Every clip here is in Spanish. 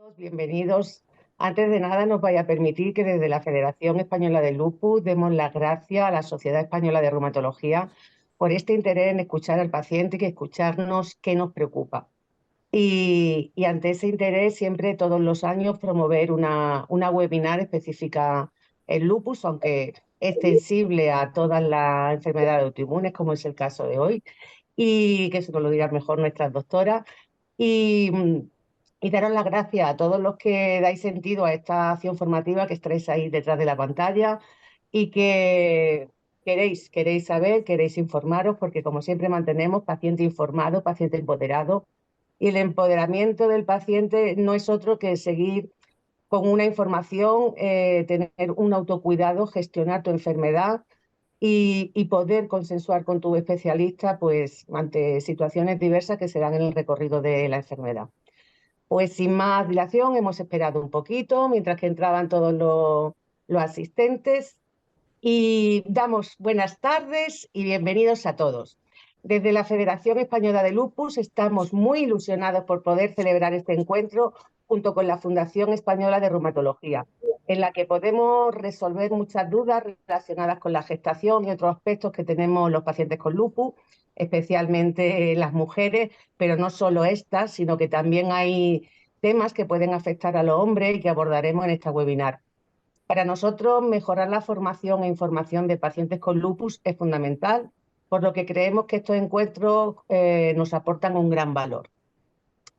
todos, bienvenidos. Antes de nada, nos vaya a permitir que desde la Federación Española de Lupus demos las gracias a la Sociedad Española de Reumatología por este interés en escuchar al paciente y que escucharnos qué nos preocupa. Y ante ese interés, siempre todos los años promover una webinar específica en lupus, aunque extensible a todas las enfermedades autoinmunes, como es el caso de hoy, y que eso nos lo dirán mejor nuestras doctoras. Y, y daros las gracias a todos los que dais sentido a esta acción formativa que estaréis ahí detrás de la pantalla y que queréis saber, queréis informaros, porque como siempre mantenemos paciente informado, paciente empoderado, y el empoderamiento del paciente no es otro que seguir con una información, tener un autocuidado, gestionar tu enfermedad y poder consensuar con tu especialista pues, ante situaciones diversas que se dan en el recorrido de la enfermedad. Pues sin más dilación, hemos esperado un poquito mientras que entraban todos los asistentes y damos buenas tardes y bienvenidos a todos. Desde la Federación Española de Lupus estamos muy ilusionados por poder celebrar este encuentro junto con la Fundación Española de Reumatología, en la que podemos resolver muchas dudas relacionadas con la gestación y otros aspectos que tenemos los pacientes con lupus, especialmente las mujeres, pero no solo estas, sino que también hay temas que pueden afectar a los hombres y que abordaremos en esta webinar. Para nosotros, mejorar la formación e información de pacientes con lupus es fundamental, por lo que creemos que estos encuentros nos aportan un gran valor.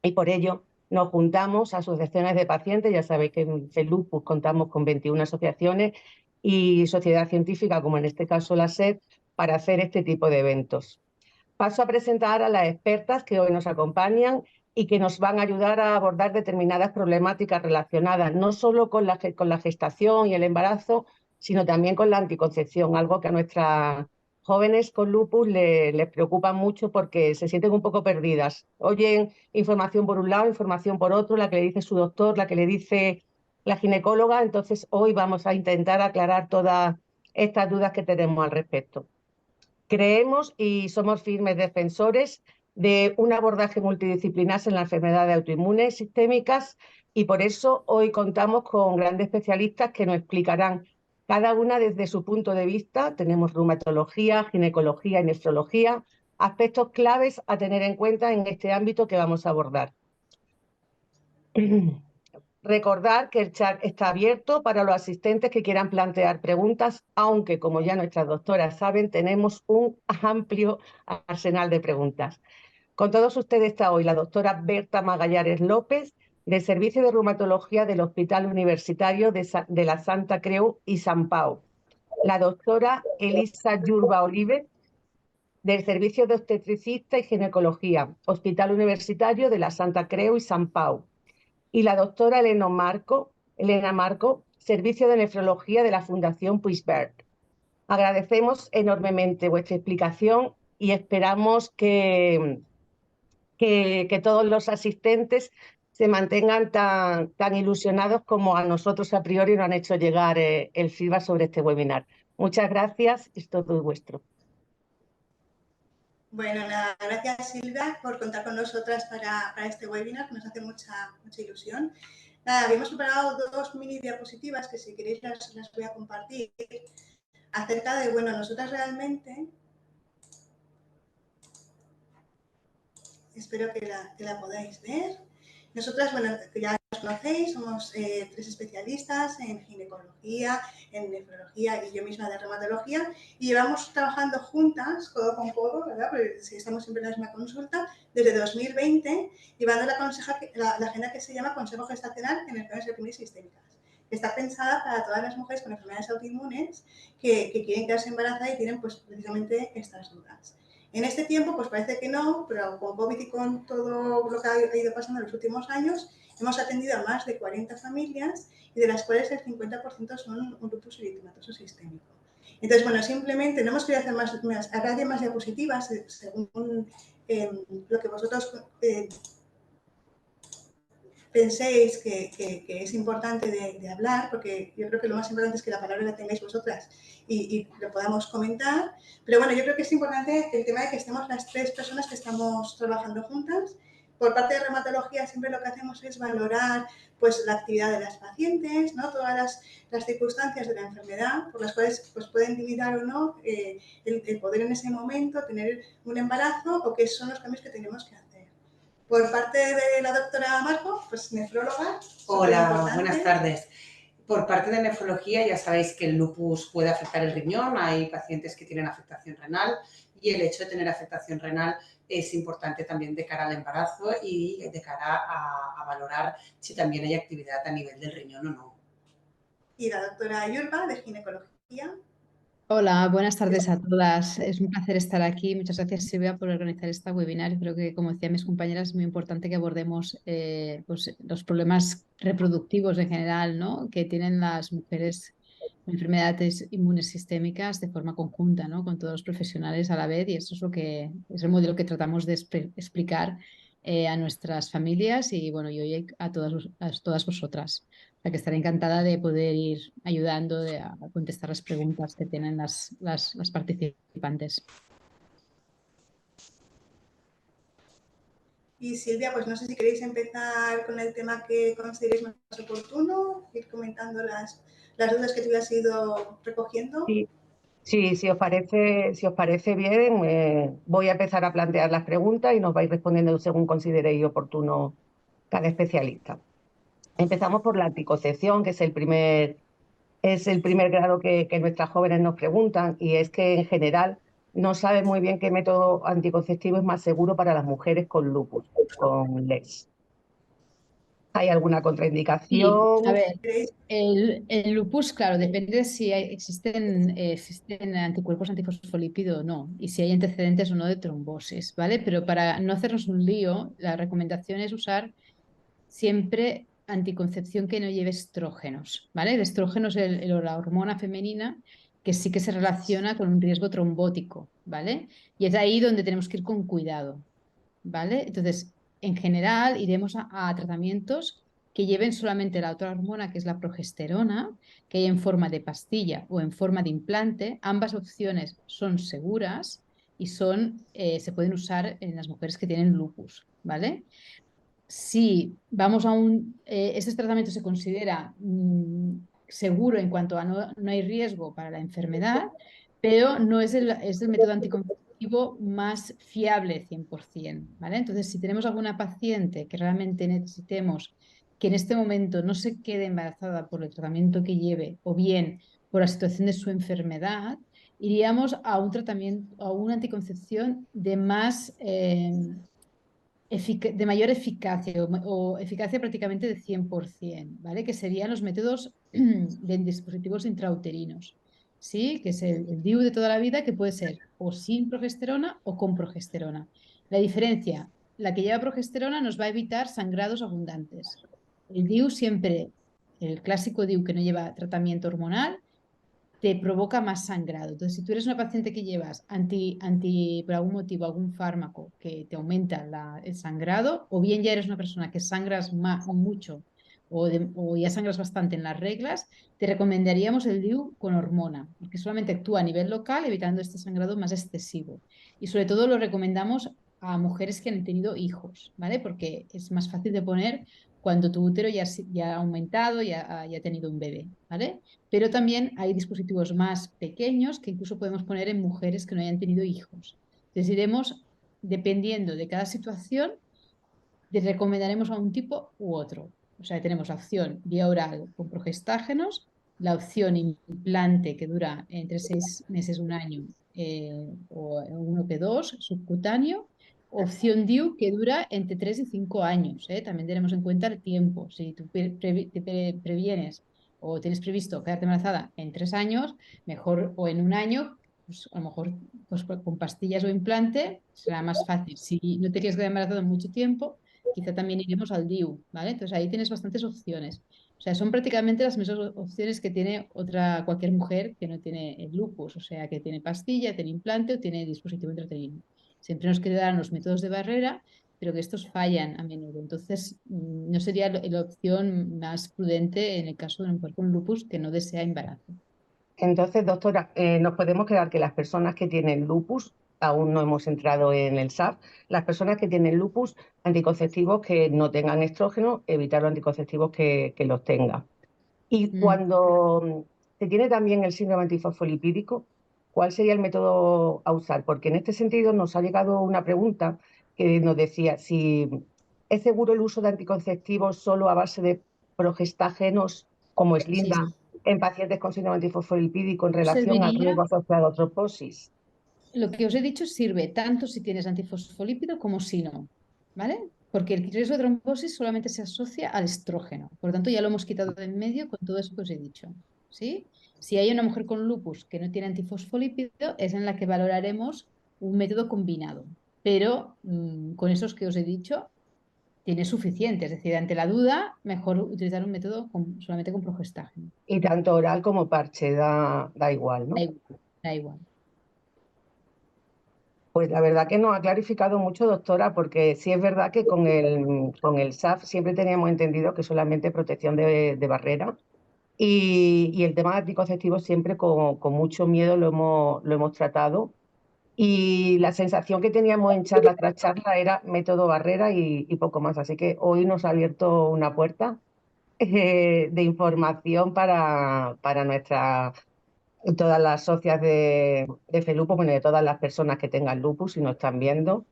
Y por ello nos juntamos asociaciones de pacientes, ya sabéis que en FELupus contamos con 21 asociaciones y sociedad científica, como en este caso la SED, para hacer este tipo de eventos. Paso a presentar a las expertas que hoy nos acompañan y que nos van a ayudar a abordar determinadas problemáticas relacionadas no solo con la gestación y el embarazo, sino también con la anticoncepción, algo que a nuestras jóvenes con lupus les preocupa mucho porque se sienten un poco perdidas. Oyen información por un lado, información por otro, la que le dice su doctor, la que le dice la ginecóloga. Entonces hoy vamos a intentar aclarar todas estas dudas que tenemos al respecto. Creemos y somos firmes defensores de un abordaje multidisciplinar en las enfermedades autoinmunes sistémicas y por eso hoy contamos con grandes especialistas que nos explicarán cada una desde su punto de vista. Tenemos reumatología, ginecología y nefrología, aspectos claves a tener en cuenta en este ámbito que vamos a abordar. Recordar que el chat está abierto para los asistentes que quieran plantear preguntas, aunque, como ya nuestras doctoras saben, tenemos un amplio arsenal de preguntas. Con todos ustedes está hoy la doctora Berta Magallanes López, del Servicio de Reumatología del Hospital Universitario de la Santa Creu y Sant Pau, la doctora Elisa Yurba Olive, del Servicio de Obstetricista y Ginecología, Hospital Universitario de la Santa Creu y Sant Pau, y la doctora Elena Marco, Servicio de Nefrología de la Fundación Puigverd. Agradecemos enormemente vuestra explicación y esperamos que todos los asistentes se mantengan tan ilusionados como a nosotros a priori nos han hecho llegar el feedback sobre este webinar. Muchas gracias, es todo vuestro. Bueno, nada, gracias Silvia por contar con nosotras para este webinar, que nos hace mucha ilusión. Nada, habíamos preparado dos mini diapositivas que si queréis las voy a compartir acerca de, bueno, nosotras realmente, espero que la podáis ver. Nosotras, bueno, ya nos conocéis, somos tres especialistas en ginecología, en nefrología y yo misma de reumatología y llevamos trabajando juntas, codo con codo, ¿verdad? Porque si estamos siempre en la misma consulta, desde 2020, llevando la agenda que se llama Consejo Gestacional en enfermedades autoinmunes sistémicas. Está pensada para todas las mujeres con enfermedades autoinmunes que quieren quedarse embarazadas y tienen pues precisamente estas dudas. En este tiempo, pues parece que no, pero con COVID y con todo lo que ha ido pasando en los últimos años, hemos atendido a más de 40 familias y de las cuales el 50% son un lupus eritematoso sistémico. Entonces, bueno, simplemente no hemos querido hacer más diapositivas según lo que vosotros penséis que es importante de hablar, porque yo creo que lo más importante es que la palabra la tengáis vosotras y lo podamos comentar. Pero bueno, yo creo que es importante el tema de que estemos las tres personas que estamos trabajando juntas Por parte de reumatología siempre lo que hacemos es valorar pues, la actividad de las pacientes, ¿no? Todas las circunstancias de la enfermedad por las cuales pues, pueden limitar o no el poder en ese momento tener un embarazo o qué son los cambios que tenemos que hacer. Por parte de la doctora Marco, pues nefróloga. Hola, buenas tardes. Por parte de nefrología ya sabéis que el lupus puede afectar el riñón, hay pacientes que tienen afectación renal y el hecho de tener afectación renal es importante también de cara al embarazo y de cara a valorar si también hay actividad a nivel del riñón o no. Y la doctora Yurba, de ginecología. Hola, buenas tardes a todas. Es un placer estar aquí. Muchas gracias, Silvia, por organizar esta webinar. Creo que, como decían mis compañeras, es muy importante que abordemos pues, los problemas reproductivos en general, ¿no? Que tienen las mujeres con enfermedades inmunes sistémicas de forma conjunta, ¿no? Con todos los profesionales a la vez. Y eso es lo que es el modelo que tratamos de explicar a nuestras familias y, bueno, y hoy a todas vosotras. O sea, que estaré encantada de poder ir ayudando a contestar las preguntas que tienen las participantes. Y Silvia, pues no sé si queréis empezar con el tema que consideréis más oportuno, ir comentando las dudas que tú has ido recogiendo. Sí, si os parece bien, voy a empezar a plantear las preguntas y nos vais respondiendo según consideréis oportuno cada especialista. Empezamos por la anticoncepción, que es el primer grado que nuestras jóvenes nos preguntan, y es que en general no saben muy bien qué método anticonceptivo es más seguro para las mujeres con lupus, con LES. ¿Hay alguna Sí, contraindicación? a ver, el lupus, claro, depende de si existen anticuerpos antifosfolípido o no, y si hay antecedentes o no de trombosis, ¿vale? Pero para no hacernos un lío, la recomendación es usar siempre anticoncepción que no lleve estrógenos, ¿vale? El estrógeno es la hormona femenina que sí que se relaciona con un riesgo trombótico, ¿vale? Y es ahí donde tenemos que ir con cuidado, ¿vale? Entonces, en general, iremos a tratamientos que lleven solamente la otra hormona, que es la progesterona, que hay en forma de pastilla o en forma de implante. Ambas opciones son seguras y se pueden usar en las mujeres que tienen lupus, ¿vale? Si vamos ese tratamiento se considera seguro en cuanto a no hay riesgo para la enfermedad, pero no es el método anticonceptivo más fiable 100%, ¿vale? Entonces, si tenemos alguna paciente que realmente necesitemos que en este momento no se quede embarazada por el tratamiento que lleve o bien por la situación de su enfermedad, iríamos a un tratamiento, a una anticoncepción de de mayor eficacia o eficacia prácticamente de 100%, ¿vale? Que serían los métodos de dispositivos intrauterinos, ¿sí? Que es el DIU de toda la vida, que puede ser o sin progesterona o con progesterona. La diferencia, la que lleva progesterona nos va a evitar sangrados abundantes. El DIU siempre, el clásico DIU que no lleva tratamiento hormonal, te provoca más sangrado. Entonces, si tú eres una paciente que llevas por algún motivo, algún fármaco que te aumenta el sangrado, o bien ya eres una persona que sangras mucho o ya sangras bastante en las reglas, te recomendaríamos el DIU con hormona, porque solamente actúa a nivel local, evitando este sangrado más excesivo. Y sobre todo lo recomendamos a mujeres que han tenido hijos, ¿vale? Porque es más fácil de poner cuando tu útero ya ha aumentado, ya ha tenido un bebé, ¿vale? Pero también hay dispositivos más pequeños que incluso podemos poner en mujeres que no hayan tenido hijos. Entonces iremos, dependiendo de cada situación, recomendaremos a un tipo u otro. O sea, tenemos la opción vía oral con progestágenos, la opción implante que dura entre 6 meses, un año, o uno que dos, subcutáneo, opción DIU que dura entre 3 y 5 años. También tenemos en cuenta el tiempo. Si tú te previenes o tienes previsto quedarte embarazada en 3 años, mejor o en un año, pues a lo mejor pues, con pastillas o implante será más fácil. Si no te quieres quedar embarazada en mucho tiempo, quizá también iremos al DIU, ¿vale? Entonces ahí tienes bastantes opciones. O sea, son prácticamente las mismas opciones que tiene cualquier mujer que no tiene el lupus, o sea, que tiene pastilla, tiene implante o tiene dispositivo intrauterino. Siempre nos quedarán los métodos de barrera, pero que estos fallan a menudo. Entonces, no sería la opción más prudente en el caso de una mujer con lupus que no desea embarazo. Entonces, doctora, nos podemos quedar que las personas que tienen lupus aún no hemos entrado en el SAF, las personas que tienen lupus, anticonceptivos que no tengan estrógeno, evitar los anticonceptivos que los tengan. Y cuando se tiene también el síndrome antifosfolipídico, ¿cuál sería el método a usar? Porque en este sentido nos ha llegado una pregunta que nos decía si es seguro el uso de anticonceptivos solo a base de progestágenos, como es Sí, Linda, en pacientes con síndrome antifosfolipídico en relación al serviría. riesgo asociado a trombosis. Lo que os he dicho sirve tanto si tienes antifosfolípido como si no, ¿vale? Porque el riesgo de trombosis solamente se asocia al estrógeno. Por lo tanto, ya lo hemos quitado de en medio con todo eso que os he dicho, ¿sí? Si hay una mujer con lupus que no tiene antifosfolípido, es en la que valoraremos un método combinado. Pero con esos que os he dicho, tiene suficiente. Es decir, ante la duda, mejor utilizar un método solamente con progestágeno. Y tanto oral como parche da igual, Da ¿no? igual, da igual. Pues la verdad que nos ha clarificado mucho, doctora, porque sí es verdad que con el SAF siempre teníamos entendido que solamente protección de barrera y el tema de anticonceptivos siempre con mucho miedo lo hemos tratado y la sensación que teníamos en charla tras charla era método barrera y poco más. Así que hoy nos ha abierto una puerta de información para todas las socias de FELUPO, bueno, de todas las personas que tengan lupus y nos están viendo.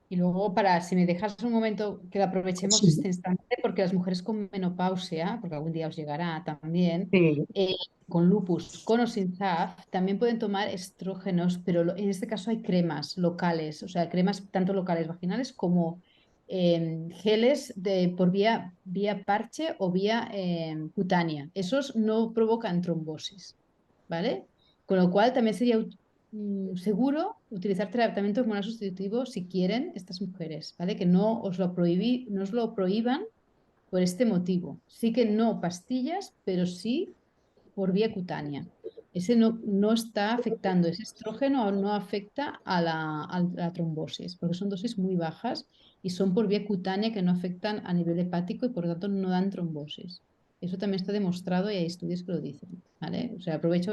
Y luego, si me dejas un momento que lo aprovechemos Sí. este instante, porque las mujeres con menopausia, porque algún día os llegará también, Sí, con lupus, con o sin SAF, también pueden tomar estrógenos, pero en este caso hay cremas locales, o sea, cremas tanto locales vaginales como geles por vía parche o vía cutánea. Esos no provocan trombosis, ¿vale? Con lo cual también sería seguro utilizar tratamiento hormonal sustitutivo si quieren estas mujeres, ¿vale? Que no os lo prohíban por este motivo. Sí que no pastillas, pero sí por vía cutánea. Ese no está afectando, ese estrógeno no afecta a la trombosis, porque son dosis muy bajas y son por vía cutánea que no afectan a nivel hepático y por lo tanto no dan trombosis. Eso también está demostrado y hay estudios que lo dicen, ¿vale? O sea, aprovecho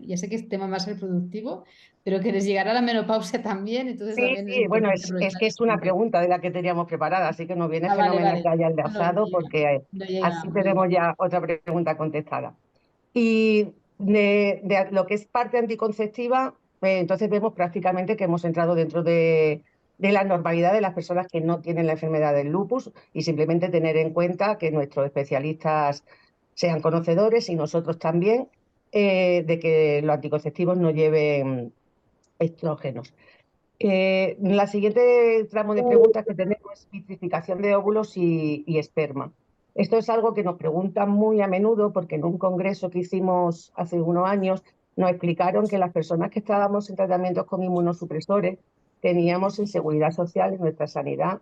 ya sé que es tema más reproductivo, pero que les llegará la menopausia también, entonces sí, también es sí, bueno, importante es aprovechar que es este una momento. pregunta de la que teníamos preparada, así que nos viene Ah, vale, fenomenal que vale. haya No, enlazado porque no así llega, no tenemos llega. ya otra pregunta contestada. Y de lo que es parte anticonceptiva, entonces vemos prácticamente que hemos entrado dentro de la normalidad de las personas que no tienen la enfermedad del lupus y simplemente tener en cuenta que nuestros especialistas sean conocedores y nosotros también de que los anticonceptivos no lleven estrógenos. La siguiente tramo de preguntas que tenemos es vitrificación de óvulos y esperma. Esto es algo que nos preguntan muy a menudo porque en un congreso que hicimos hace unos años nos explicaron que las personas que estábamos en tratamientos con inmunosupresores teníamos en seguridad social, en nuestra sanidad,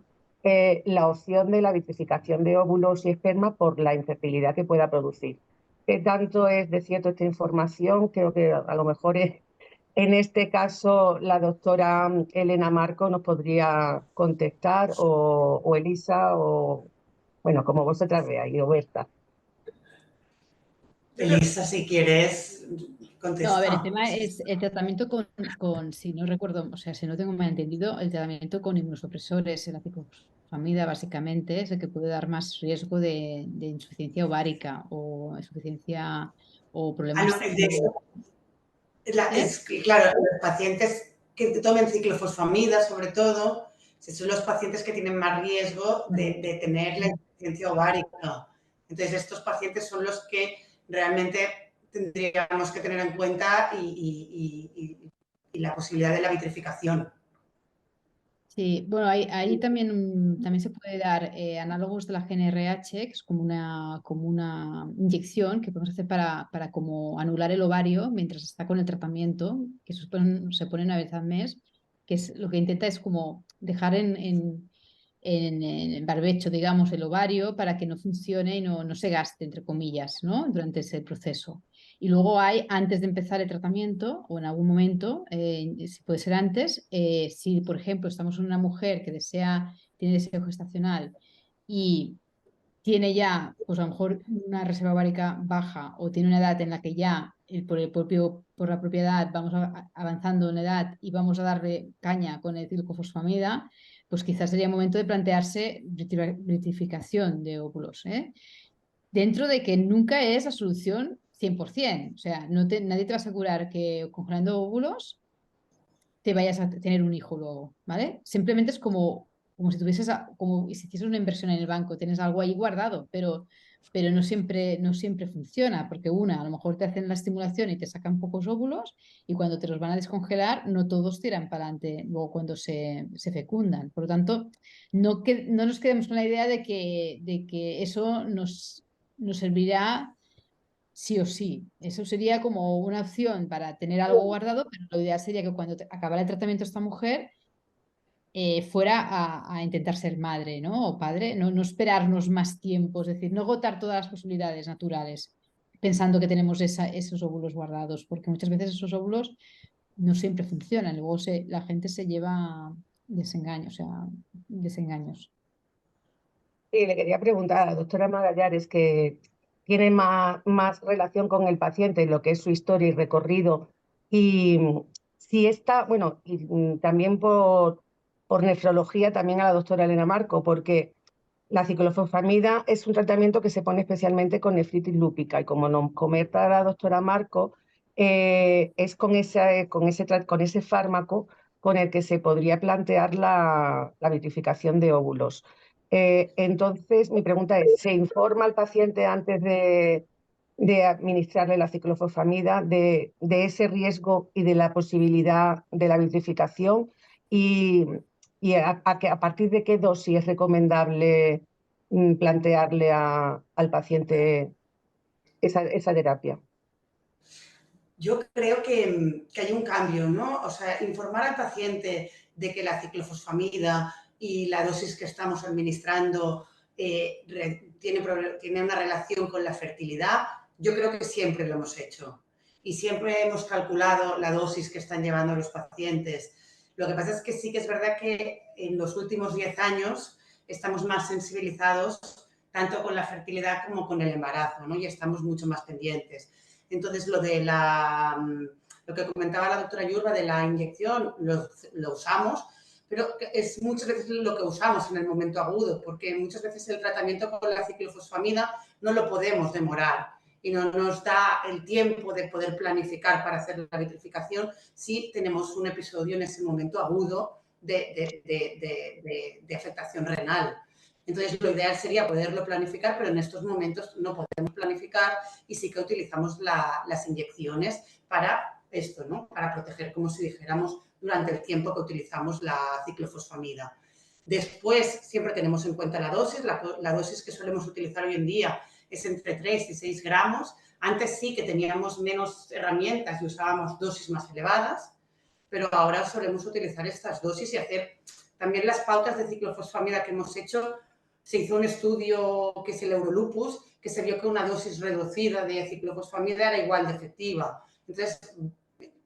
la opción de la vitrificación de óvulos y esperma por la infertilidad que pueda producir. ¿Qué tanto es de cierto esta información? Creo que a lo mejor es en este caso, la doctora Elena Marco nos podría contestar, o Elisa, o bueno, como vosotras veáis, o Berta. Elisa, si quieres, No, a ver, el contesta. tema es el tratamiento si no recuerdo, o sea, si no tengo mal entendido, el tratamiento con inmunosupresores, la ciclofosfamida, básicamente, es el que puede dar más riesgo de insuficiencia ovárica o insuficiencia o Ah, no, problemas. de eso, ¿Eh? claro, los pacientes que tomen ciclofosfamida, sobre todo, si son los pacientes que tienen más riesgo de tener la insuficiencia ovárica. Entonces, estos pacientes son los que realmente tendríamos que tener en cuenta y la posibilidad de la vitrificación. Sí, bueno, ahí también se puede dar análogos de la GnRH, que es como una inyección que podemos hacer para como anular el ovario mientras está con el tratamiento, que se pone una vez al mes, que es lo que intenta es como dejar en barbecho, digamos, el ovario para que no funcione y no se gaste, entre comillas, ¿no? Durante ese proceso. Y luego hay, antes de empezar el tratamiento, o en algún momento, si puede ser antes, si por ejemplo estamos en una mujer que tiene deseo gestacional y tiene ya, pues a lo mejor una reserva ovárica baja o tiene una edad en la que ya por la propia edad vamos avanzando en la edad y vamos a darle caña con el ciclofosfamida, pues quizás sería momento de plantearse rectificación de óvulos, ¿eh? Dentro de que nunca es la solución 100%. O sea, nadie te va a asegurar que congelando óvulos te vayas a tener un hijo luego, ¿vale? Simplemente es como si tuvieses, como si hicieses una inversión en el banco, tienes algo ahí guardado, pero no siempre funciona, porque a lo mejor te hacen la estimulación y te sacan pocos óvulos y cuando te los van a descongelar, no todos tiran para adelante luego cuando se fecundan. Por lo tanto, no nos quedemos con la idea de que eso nos servirá sí o sí. Eso sería como una opción para tener algo guardado, pero lo ideal sería que cuando acabara el tratamiento esta mujer fuera a intentar ser madre, ¿no? O padre, no esperarnos más tiempo, es decir, no agotar todas las posibilidades naturales pensando que tenemos esos óvulos guardados, porque muchas veces esos óvulos no siempre funcionan, luego la gente se lleva desengaños, o sea, desengaños. Y le quería preguntar a la doctora Magallares, que tiene más relación con el paciente, lo que es su historia y recorrido, y si está, bueno, y también por nefrología, también a la doctora Elena Marco, porque la ciclofosfamida es un tratamiento que se pone especialmente con nefritis lúpica, y como nos comenta la doctora Marco, es con ese fármaco con el que se podría plantear la vitrificación de óvulos. Entonces, mi pregunta es, ¿se informa al paciente antes de administrarle la ciclofosfamida de ese riesgo y de la posibilidad de la vitrificación? Y a partir de qué dosis es recomendable plantearle al paciente esa terapia? Yo creo que hay un cambio, ¿no? O sea, informar al paciente de que la ciclofosfamida y la dosis que estamos administrando tiene una relación con la fertilidad, yo creo que siempre lo hemos hecho. Y siempre hemos calculado la dosis que están llevando los pacientes. Lo que pasa es que sí que es verdad que en los últimos 10 años estamos más sensibilizados tanto con la fertilidad como con el embarazo, ¿no? Y estamos mucho más pendientes. Entonces, lo que comentaba la doctora Yurba de la inyección, lo usamos, pero es muchas veces lo que usamos en el momento agudo, porque muchas veces el tratamiento con la ciclofosfamida no lo podemos demorar y no nos da el tiempo de poder planificar para hacer la vitrificación si tenemos un episodio en ese momento agudo de afectación renal. Entonces, lo ideal sería poderlo planificar, pero en estos momentos no podemos planificar y sí que utilizamos las inyecciones para esto, ¿no? Para proteger, como si dijéramos, durante el tiempo que utilizamos la ciclofosfamida. Después, siempre tenemos en cuenta la dosis. La dosis que solemos utilizar hoy en día es entre 3 y 6 gramos. Antes sí que teníamos menos herramientas y usábamos dosis más elevadas, pero ahora solemos utilizar estas dosis y hacer también las pautas de ciclofosfamida que hemos hecho. Se hizo un estudio que es el Eurolupus, que se vio que una dosis reducida de ciclofosfamida era igual de efectiva. Entonces,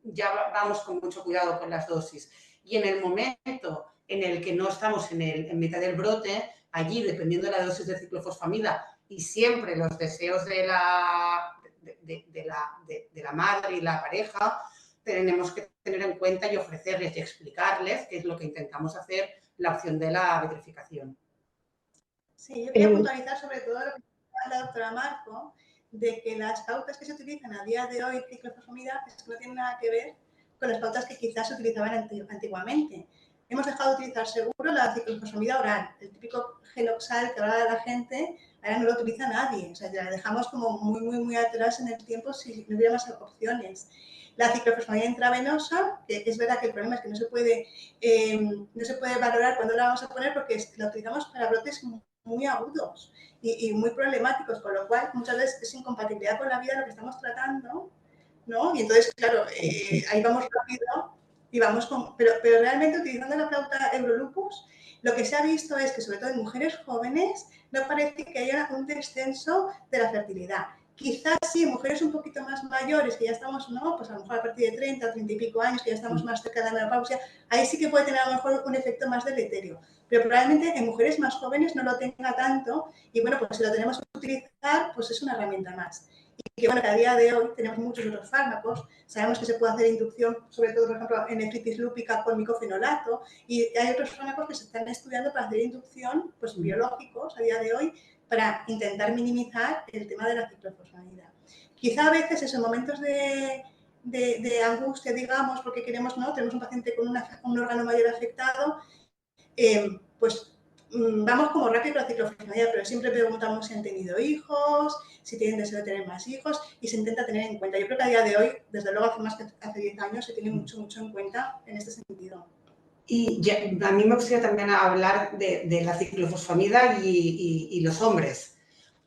ya vamos con mucho cuidado con las dosis. Y en el momento en el que no estamos en mitad del brote, allí, dependiendo de la dosis de ciclofosfamida y siempre los deseos de la madre y la pareja, tenemos que tener en cuenta y ofrecerles y explicarles, que es lo que intentamos hacer, la opción de la vitrificación. Sí, yo quería puntualizar sobre todo lo que decía la doctora Marco, de que las pautas que se utilizan a día de hoy de ciclofosfamida no tienen nada que ver con las pautas que quizás se utilizaban antiguamente. Hemos dejado de utilizar seguro la ciclofosfamida oral, el típico genoxal que habla de la gente, ahora no lo utiliza nadie, o sea, ya la dejamos como muy atrás en el tiempo si no hubiera más opciones. La ciclofosfamida intravenosa, que es verdad que el problema es que no se puede valorar cuándo la vamos a poner porque la utilizamos para brotes muy agudos y muy problemáticos, con lo cual muchas veces es incompatibilidad con la vida lo que estamos tratando, ¿no? Y entonces, claro, ahí vamos rápido y vamos con... Pero realmente utilizando la flauta Eurolupus, lo que se ha visto es que sobre todo en mujeres jóvenes no parece que haya un descenso de la fertilidad. Quizás sí, mujeres un poquito más mayores, que ya estamos, ¿no? Pues a lo mejor a partir de 30, 30 y pico años, que ya estamos más cerca de la menopausia, ahí sí que puede tener a lo mejor un efecto más deleterio. Pero probablemente en mujeres más jóvenes no lo tenga tanto y bueno, pues si lo tenemos que utilizar, pues es una herramienta más. Y que bueno, que a día de hoy tenemos muchos otros fármacos, sabemos que se puede hacer inducción, sobre todo, por ejemplo, en nefritis lúpica con micofenolato, y hay otros fármacos que se están estudiando para hacer inducción, pues biológicos a día de hoy, para intentar minimizar el tema de la ciclofosfamida. Quizá a veces esos momentos de angustia, digamos, porque queremos, ¿no? Tenemos un paciente con un órgano mayor afectado, pues vamos como rápido con la ciclofosfamida, pero siempre preguntamos si han tenido hijos, si tienen deseo de tener más hijos y se intenta tener en cuenta. Yo creo que a día de hoy, desde luego hace más que hace 10 años, se tiene mucho en cuenta en este sentido. Y ya, a mí me gustaría también hablar de la ciclofosfamida y los hombres,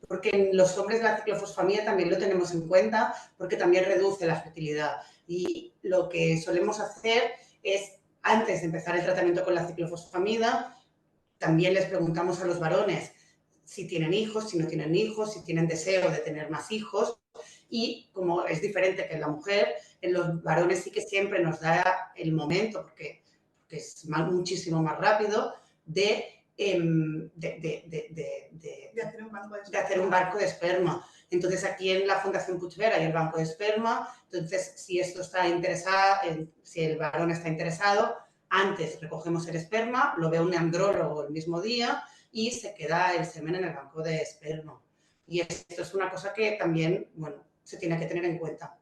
porque en los hombres la ciclofosfamida también lo tenemos en cuenta porque también reduce la fertilidad. Y lo que solemos hacer es, antes de empezar el tratamiento con la ciclofosfamida, también les preguntamos a los varones si tienen hijos, si no tienen hijos, si tienen deseo de tener más hijos. Y como es diferente que en la mujer, en los varones sí que siempre nos da el momento, porque es muchísimo más rápido, de hacer un banco de esperma. Entonces, aquí en la Fundación Puigverd hay el banco de esperma. Entonces, si esto está interesado, si el varón está interesado, antes recogemos el esperma, lo ve un andrólogo el mismo día y se queda el semen en el banco de esperma. Y esto es una cosa que también, bueno, se tiene que tener en cuenta.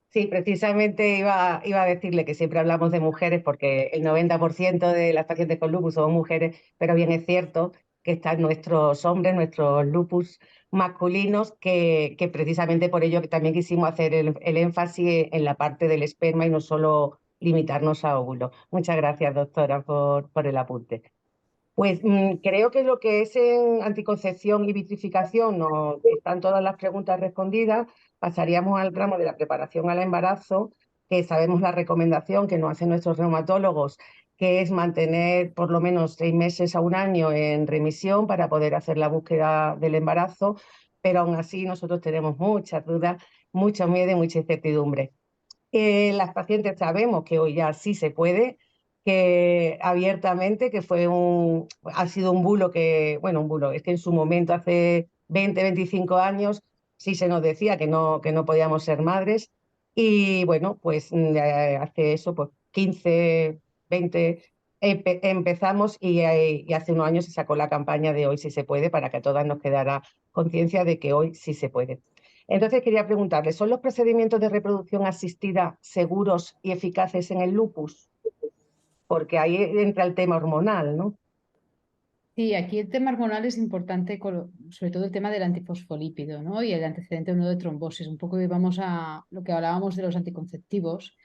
Sí, precisamente iba a decirle que siempre hablamos de mujeres porque el 90% de las pacientes con lupus son mujeres, pero bien es cierto que están nuestros hombres, nuestros lupus masculinos, que precisamente por ello que también quisimos hacer el énfasis en la parte del esperma y no solo limitarnos a óvulos. Muchas gracias, doctora, por el apunte. Pues creo que lo que es en anticoncepción y vitrificación están todas las preguntas respondidas. Pasaríamos al ramo de la preparación al embarazo, que sabemos la recomendación que nos hacen nuestros reumatólogos, que es mantener por lo menos 6 meses a un año en remisión para poder hacer la búsqueda del embarazo, pero aún así nosotros tenemos muchas dudas, mucho miedo y mucha incertidumbre. Las pacientes sabemos que hoy ya sí se puede, que abiertamente, que ha sido un bulo un bulo, es que en su momento, hace 20, 25 años, sí se nos decía que no podíamos ser madres. Y bueno, pues hace eso, pues 15, 20, empezamos y hace unos años se sacó la campaña de Hoy sí se puede, para que a todas nos quedara conciencia de que hoy sí se puede. Entonces quería preguntarle, ¿son los procedimientos de reproducción asistida seguros y eficaces en el lupus? Porque ahí entra el tema hormonal, ¿no? Sí, aquí el tema hormonal es importante, sobre todo el tema del antifosfolípido, ¿no? Y el antecedente uno de trombosis. Un poco vamos a lo que hablábamos de los anticonceptivos.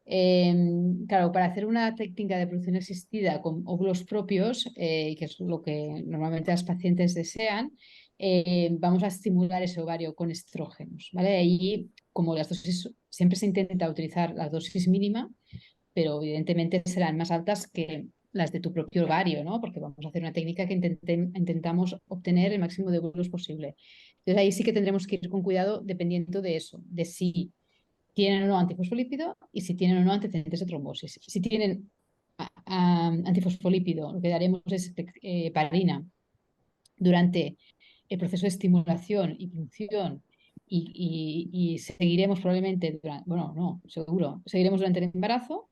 Claro, para hacer una técnica de reproducción asistida con óvulos propios, que es lo que normalmente las pacientes desean, vamos a estimular ese ovario con estrógenos, ¿vale? Y como las dosis, siempre se intenta utilizar la dosis mínima, pero evidentemente serán más altas que las de tu propio ovario, ¿no? Porque vamos a hacer una técnica que intentamos obtener el máximo de óvulos posible. Entonces ahí sí que tendremos que ir con cuidado dependiendo de eso, de si tienen o no antifosfolípido y si tienen o no antecedentes de trombosis. Si tienen antifosfolípido, lo que daremos es parina durante el proceso de estimulación y punción y seguiremos probablemente, bueno, no, seguro, seguiremos durante el embarazo.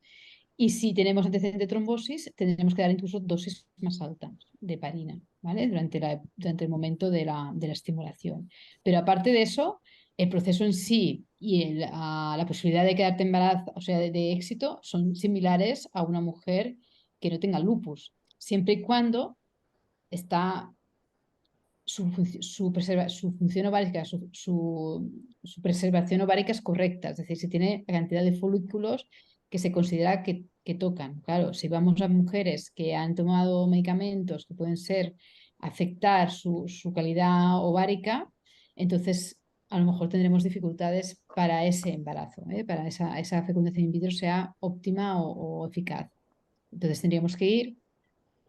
Y si tenemos antecedente de trombosis, tendremos que dar incluso dosis más altas de parina, ¿vale? Durante el momento de la estimulación. Pero aparte de eso, el proceso en sí y la posibilidad de quedarte embarazada, o sea, de éxito, son similares a una mujer que no tenga lupus, siempre y cuando está su función ovárica, su preservación ovárica es correcta, es decir, si tiene la cantidad de folículos que se considera que tocan. Claro, si vamos a mujeres que han tomado medicamentos que pueden afectar su calidad ovárica, entonces a lo mejor tendremos dificultades para ese embarazo, para esa fecundación in vitro sea óptima o eficaz. Entonces tendríamos que ir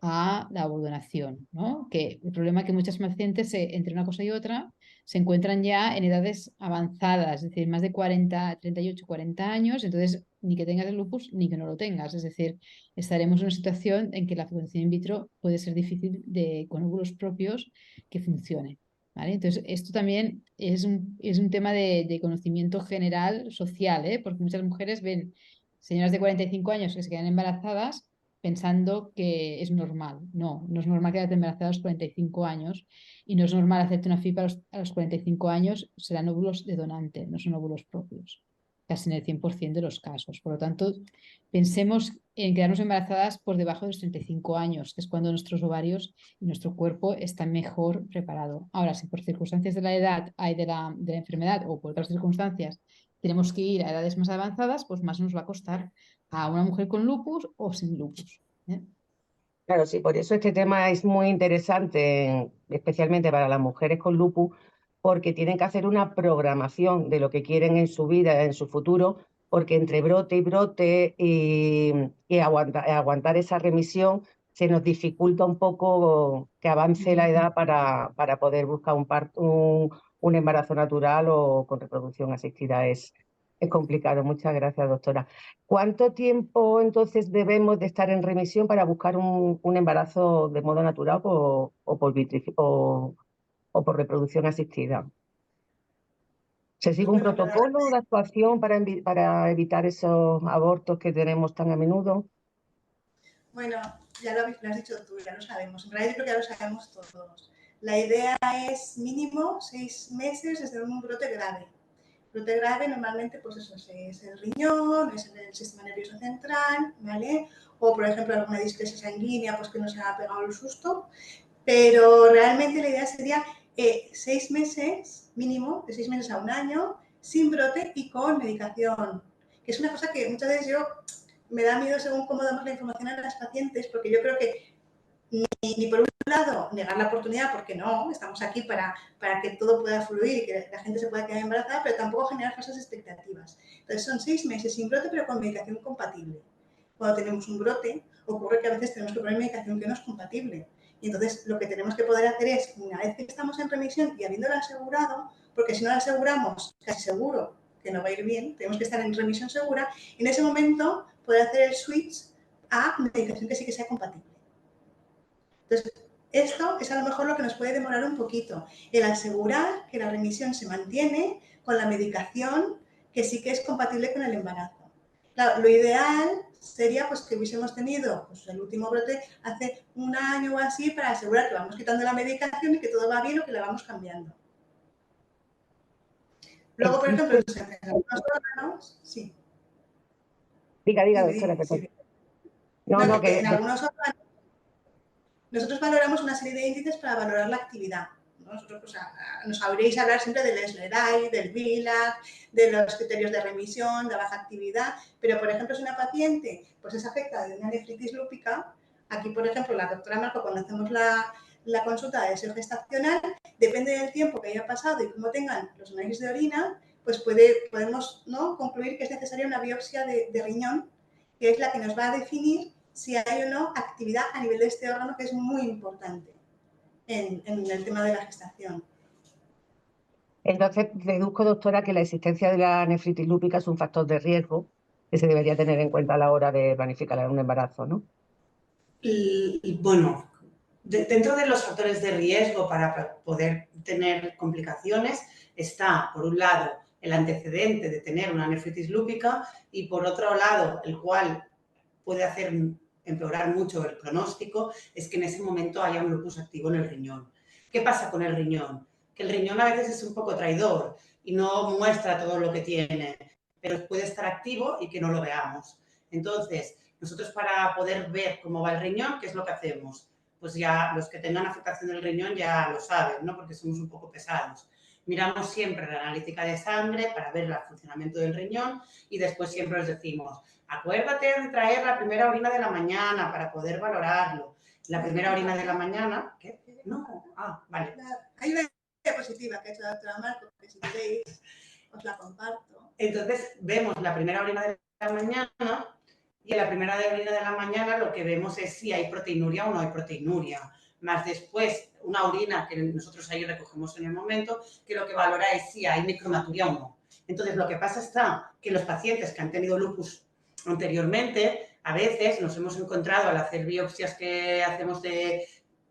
a la ovodonación, ¿no? Que el problema es que muchas pacientes, entre una cosa y otra, se encuentran ya en edades avanzadas, es decir, más de 40, 38, 40 años, entonces ni que tengas el lupus ni que no lo tengas, es decir, estaremos en una situación en que la fecundación in vitro puede ser difícil con óvulos propios que funcione. ¿Vale? Entonces, esto también es un tema de conocimiento general social, ¿eh? Porque muchas mujeres ven señoras de 45 años que se quedan embarazadas pensando que es normal. No, no es normal quedarte embarazada a los 45 años y no es normal hacerte una FIP a los 45 años, serán óvulos de donante, no son óvulos propios, casi en el 100% de los casos. Por lo tanto, pensemos en quedarnos embarazadas por debajo de los 35 años, que es cuando nuestros ovarios y nuestro cuerpo están mejor preparado. Ahora, si por circunstancias de la edad, de la enfermedad o por otras circunstancias tenemos que ir a edades más avanzadas, pues más nos va a costar a una mujer con lupus o sin lupus. ¿Eh? Claro, sí, por eso este tema es muy interesante, especialmente para las mujeres con lupus, porque tienen que hacer una programación de lo que quieren en su vida, en su futuro, porque entre brote y brote y aguantar esa remisión se nos dificulta un poco que avance la edad para poder buscar un embarazo natural o con reproducción asistida. Es complicado. Muchas gracias, doctora. ¿Cuánto tiempo entonces debemos de estar en remisión para buscar un embarazo de modo natural o por reproducción asistida? ¿Se sigue Pues un bueno, la verdad, protocolo de actuación para evitar esos abortos que tenemos tan a menudo? bueno, ya lo has dicho tú, ya lo sabemos. En realidad yo creo que ya lo sabemos todos. La idea es mínimo 6 meses desde un brote grave. Brote grave normalmente pues eso es el riñón, es el sistema nervioso central, ¿vale? O por ejemplo alguna displasia sanguínea pues que no se ha pegado el susto. Pero realmente la idea sería 6 meses mínimo, de 6 meses a un año, sin brote y con medicación. Que es una cosa que muchas veces yo me da miedo según cómo damos la información a las pacientes, porque yo creo que ni por un lado negar la oportunidad, porque no, estamos aquí para que todo pueda fluir y que la gente se pueda quedar embarazada, pero tampoco generar falsas expectativas. Entonces son 6 meses sin brote, pero con medicación compatible. Cuando tenemos un brote, ocurre que a veces tenemos que poner medicación que no es compatible. Y entonces lo que tenemos que poder hacer es, una vez que estamos en remisión y habiéndola asegurado, porque si no la aseguramos, casi seguro que no va a ir bien, tenemos que estar en remisión segura, en ese momento poder hacer el switch a medicación que sí que sea compatible. Entonces, esto es a lo mejor lo que nos puede demorar un poquito, el asegurar que la remisión se mantiene con la medicación que sí que es compatible con el embarazo. Claro, lo ideal sería pues, que hubiésemos tenido pues, el último brote hace un año o así para asegurar que vamos quitando la medicación y que todo va bien o que la vamos cambiando. Luego, por ejemplo, Existe... en algunos órganos, sí. Diga, Dime, doctora, dime, perdón. sí. No, No, no, que en algunos órganos nosotros valoramos una serie de índices para valorar la actividad. Nosotros pues, nos habréis hablar siempre del SLEDAI, del VILAC, de los criterios de remisión, de baja actividad, pero por ejemplo si una paciente pues, es afectada de una nefritis lúpica, aquí por ejemplo la doctora Marco cuando hacemos la consulta de deseo gestacional, depende del tiempo que haya pasado y cómo tengan los análisis de orina, pues podemos ¿no? concluir que es necesaria una biopsia de riñón, que es la que nos va a definir si hay o no actividad a nivel de este órgano, que es muy importante en el tema de la gestación. Entonces, deduzco, doctora, que la existencia de la nefritis lúpica es un factor de riesgo que se debería tener en cuenta a la hora de planificar un embarazo, ¿no? Y bueno, dentro de los factores de riesgo para poder tener complicaciones está, por un lado, el antecedente de tener una nefritis lúpica y, por otro lado, el cual puede hacer empeorar mucho el pronóstico, es que en ese momento haya un lupus activo en el riñón. ¿Qué pasa con el riñón? Que el riñón a veces es un poco traidor y no muestra todo lo que tiene, pero puede estar activo y que no lo veamos. Entonces, nosotros para poder ver cómo va el riñón, ¿qué es lo que hacemos? Pues ya los que tengan afectación del riñón ya lo saben, ¿no? Porque somos un poco pesados. Miramos siempre la analítica de sangre para ver el funcionamiento del riñón y después siempre os decimos, acuérdate de traer la primera orina de la mañana para poder valorarlo. La primera orina de la mañana, ¿qué? No, vale. Hay una diapositiva que ha hecho la doctora Marco, que si queréis os la comparto. Entonces vemos la primera orina de la mañana y en la primera orina de la mañana lo que vemos es si hay proteinuria o no hay proteinuria. Más después, una orina que nosotros ahí recogemos en el momento, que lo que valora es si hay micromaturia o no. Entonces, lo que pasa está que los pacientes que han tenido lupus anteriormente, a veces nos hemos encontrado al hacer biopsias que hacemos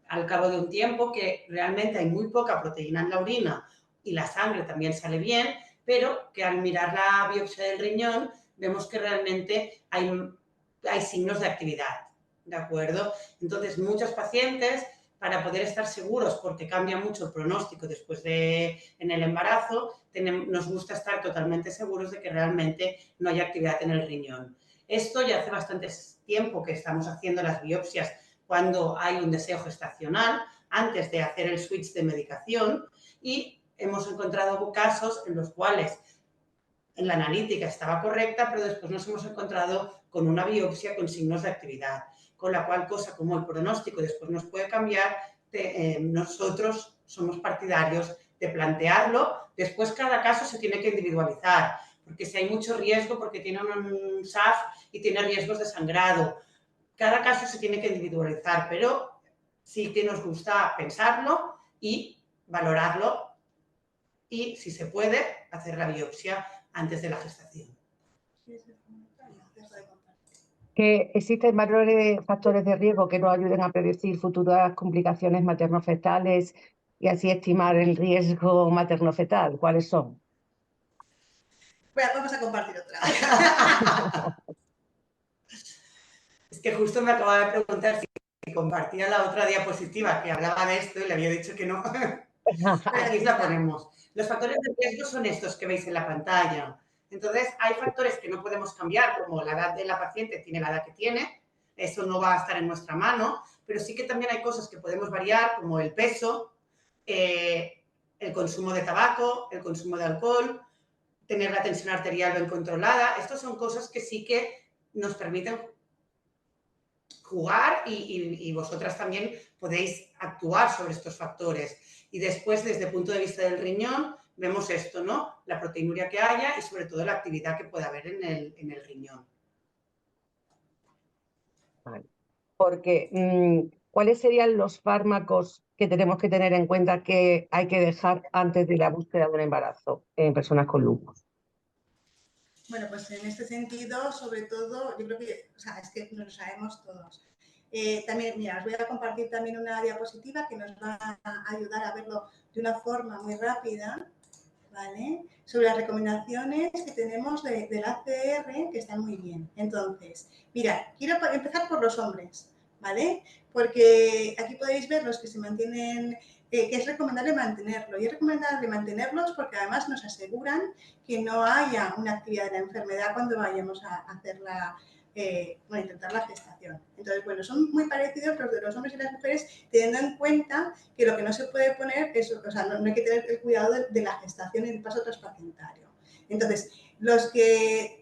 al cabo de un tiempo que realmente hay muy poca proteína en la orina y la sangre también sale bien, pero que al mirar la biopsia del riñón vemos que realmente hay signos de actividad, ¿de acuerdo? Entonces, muchos pacientes, para poder estar seguros, porque cambia mucho el pronóstico después en el embarazo, nos gusta estar totalmente seguros de que realmente no hay actividad en el riñón. Esto ya hace bastante tiempo que estamos haciendo las biopsias cuando hay un deseo gestacional, antes de hacer el switch de medicación, y hemos encontrado casos en los cuales la analítica estaba correcta, pero después nos hemos encontrado con una biopsia con signos de actividad, con la cual cosa como el pronóstico después nos puede cambiar, nosotros somos partidarios de plantearlo. Después cada caso se tiene que individualizar, porque si hay mucho riesgo, porque tiene un SAF y tiene riesgos de sangrado, cada caso se tiene que individualizar, pero sí que nos gusta pensarlo y valorarlo y, si se puede, hacer la biopsia antes de la gestación. Que existen factores de riesgo que nos ayuden a predecir futuras complicaciones materno-fetales y así estimar el riesgo materno-fetal. ¿Cuáles son? Bueno, vamos a compartir otra. Es que justo me acababa de preguntar si compartía la otra diapositiva que hablaba de esto y le había dicho que no. Aquí la ponemos. Los factores de riesgo son estos que veis en la pantalla. Entonces, hay factores que no podemos cambiar, como la edad de la paciente tiene la edad que tiene, eso no va a estar en nuestra mano, pero sí que también hay cosas que podemos variar, como el peso, el consumo de tabaco, el consumo de alcohol, tener la tensión arterial bien controlada. Estas son cosas que sí que nos permiten jugar y vosotras también podéis actuar sobre estos factores. Y después, desde el punto de vista del riñón, vemos esto, ¿no? La proteinuria que haya y sobre todo la actividad que pueda haber en el riñón. Vale. Porque, ¿cuáles serían los fármacos que tenemos que tener en cuenta que hay que dejar antes de la búsqueda de un embarazo en personas con lupus? Bueno, pues en este sentido, sobre todo, yo creo que, o sea, es que nos lo sabemos todos. También, mira, os voy a compartir también una diapositiva que nos va a ayudar a verlo de una forma muy rápida, ¿vale? Sobre las recomendaciones que tenemos del ACR, que están muy bien. Entonces, mira, quiero empezar por los hombres, ¿vale? Porque aquí podéis ver los que se mantienen, que es recomendable mantenerlo. Y es recomendable mantenerlos porque además nos aseguran que no haya una actividad de la enfermedad cuando vayamos a hacer intentar la gestación. Entonces, bueno, son muy parecidos los de los hombres y las mujeres, teniendo en cuenta que lo que no se puede poner es, o sea, no hay que tener el cuidado de la gestación y el paso transplacentario. Entonces,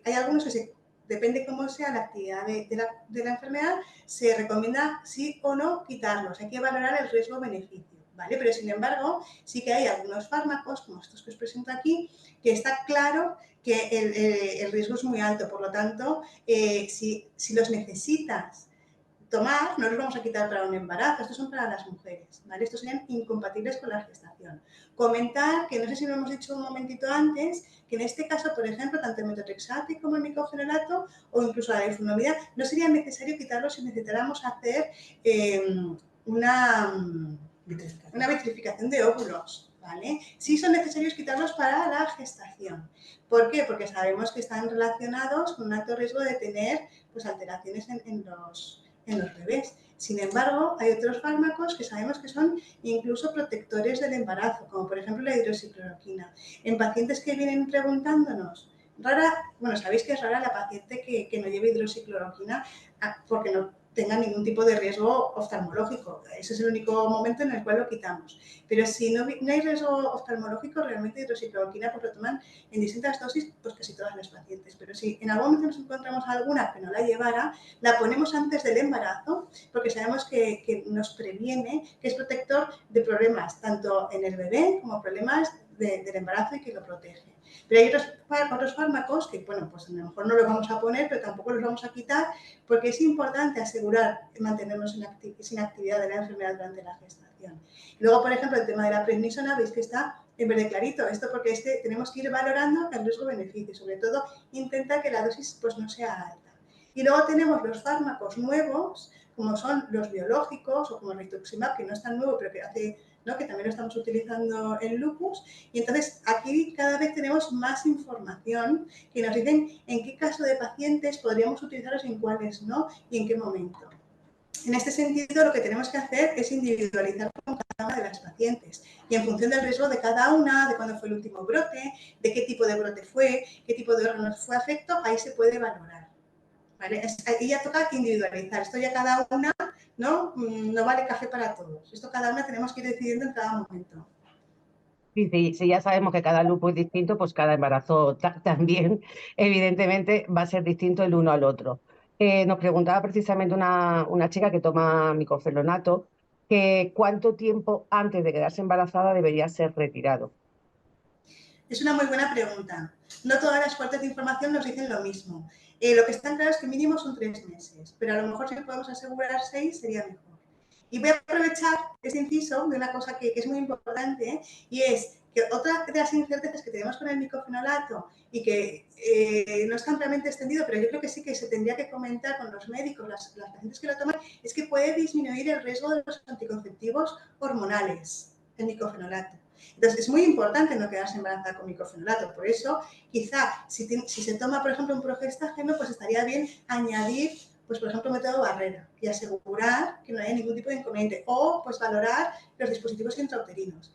hay algunos que depende cómo sea la actividad de la enfermedad, se recomienda sí o no quitarlos. Hay que valorar el riesgo-beneficio, ¿vale? Pero, sin embargo, sí que hay algunos fármacos, como estos que os presento aquí, que está claro que el riesgo es muy alto. Por lo tanto, si los necesitas tomar, no los vamos a quitar para un embarazo, estos son para las mujeres, ¿vale? Estos serían incompatibles con la gestación. Comentar, que no sé si lo hemos dicho un momentito antes, que en este caso, por ejemplo, tanto el metotrexate como el micofenolato o incluso la diflunomida, no sería necesario quitarlos si necesitáramos hacer una vitrificación de óvulos, ¿vale? Sí son necesarios quitarlos para la gestación. ¿Por qué? Porque sabemos que están relacionados con un alto riesgo de tener pues, alteraciones en los bebés. Sin embargo, hay otros fármacos que sabemos que son incluso protectores del embarazo, como por ejemplo la hidroxicloroquina. En pacientes que vienen preguntándonos, sabéis que es rara la paciente que no lleve hidroxicloroquina porque no tenga ningún tipo de riesgo oftalmológico. Ese es el único momento en el cual lo quitamos. Pero si no hay riesgo oftalmológico, realmente hidroxicloroquina pues lo toman en distintas dosis, pues casi todas las pacientes. Pero si en algún momento nos encontramos alguna que no la llevara, la ponemos antes del embarazo, porque sabemos que nos previene, que es protector de problemas tanto en el bebé como problemas del embarazo y que lo protege. Pero hay otros fármacos que, bueno, pues a lo mejor no los vamos a poner, pero tampoco los vamos a quitar, porque es importante asegurar mantenernos sin actividad de la enfermedad durante la gestación. Y luego, por ejemplo, el tema de la prednisona, veis que está en verde clarito. Esto porque tenemos que ir valorando el riesgo-beneficio, sobre todo intenta que la dosis pues, no sea alta. Y luego tenemos los fármacos nuevos, como son los biológicos o como el rituximab, que no es tan nuevo, pero que hace, ¿no? Que también lo estamos utilizando en lupus. Y entonces aquí cada vez tenemos más información que nos dicen en qué caso de pacientes podríamos utilizarlos y en cuáles no y en qué momento. En este sentido, lo que tenemos que hacer es individualizar con cada una de las pacientes y en función del riesgo de cada una, de cuándo fue el último brote, de qué tipo de brote fue, qué tipo de órganos fue afecto, ahí se puede valorar. ¿Vale? Ahí ya toca individualizar. Esto ya cada una, ¿no? No vale café para todos. Esto cada una tenemos que ir decidiendo en cada momento. Sí, sí, si ya sabemos que cada lupus es distinto, pues cada embarazo también, evidentemente, va a ser distinto el uno al otro. Nos preguntaba precisamente una chica que toma micofelonato, que cuánto tiempo antes de quedarse embarazada debería ser retirado. Es una muy buena pregunta. No todas las fuentes de información nos dicen lo mismo. Lo que está claro es que mínimo son 3 meses, pero a lo mejor si podemos asegurar 6 sería mejor. Y voy a aprovechar este inciso de una cosa que es muy importante, y es que otra de las incertezas que tenemos con el micofenolato y que no está ampliamente extendido, pero yo creo que sí que se tendría que comentar con los médicos, las pacientes que lo toman, es que puede disminuir el riesgo de los anticonceptivos hormonales, el micofenolato. Entonces, es muy importante no quedarse embarazada con micofenolato. Por eso, quizá, si se toma, por ejemplo, un progestágeno, pues estaría bien añadir, pues, por ejemplo, método barrera y asegurar que no haya ningún tipo de inconveniente. O, pues, valorar los dispositivos intrauterinos.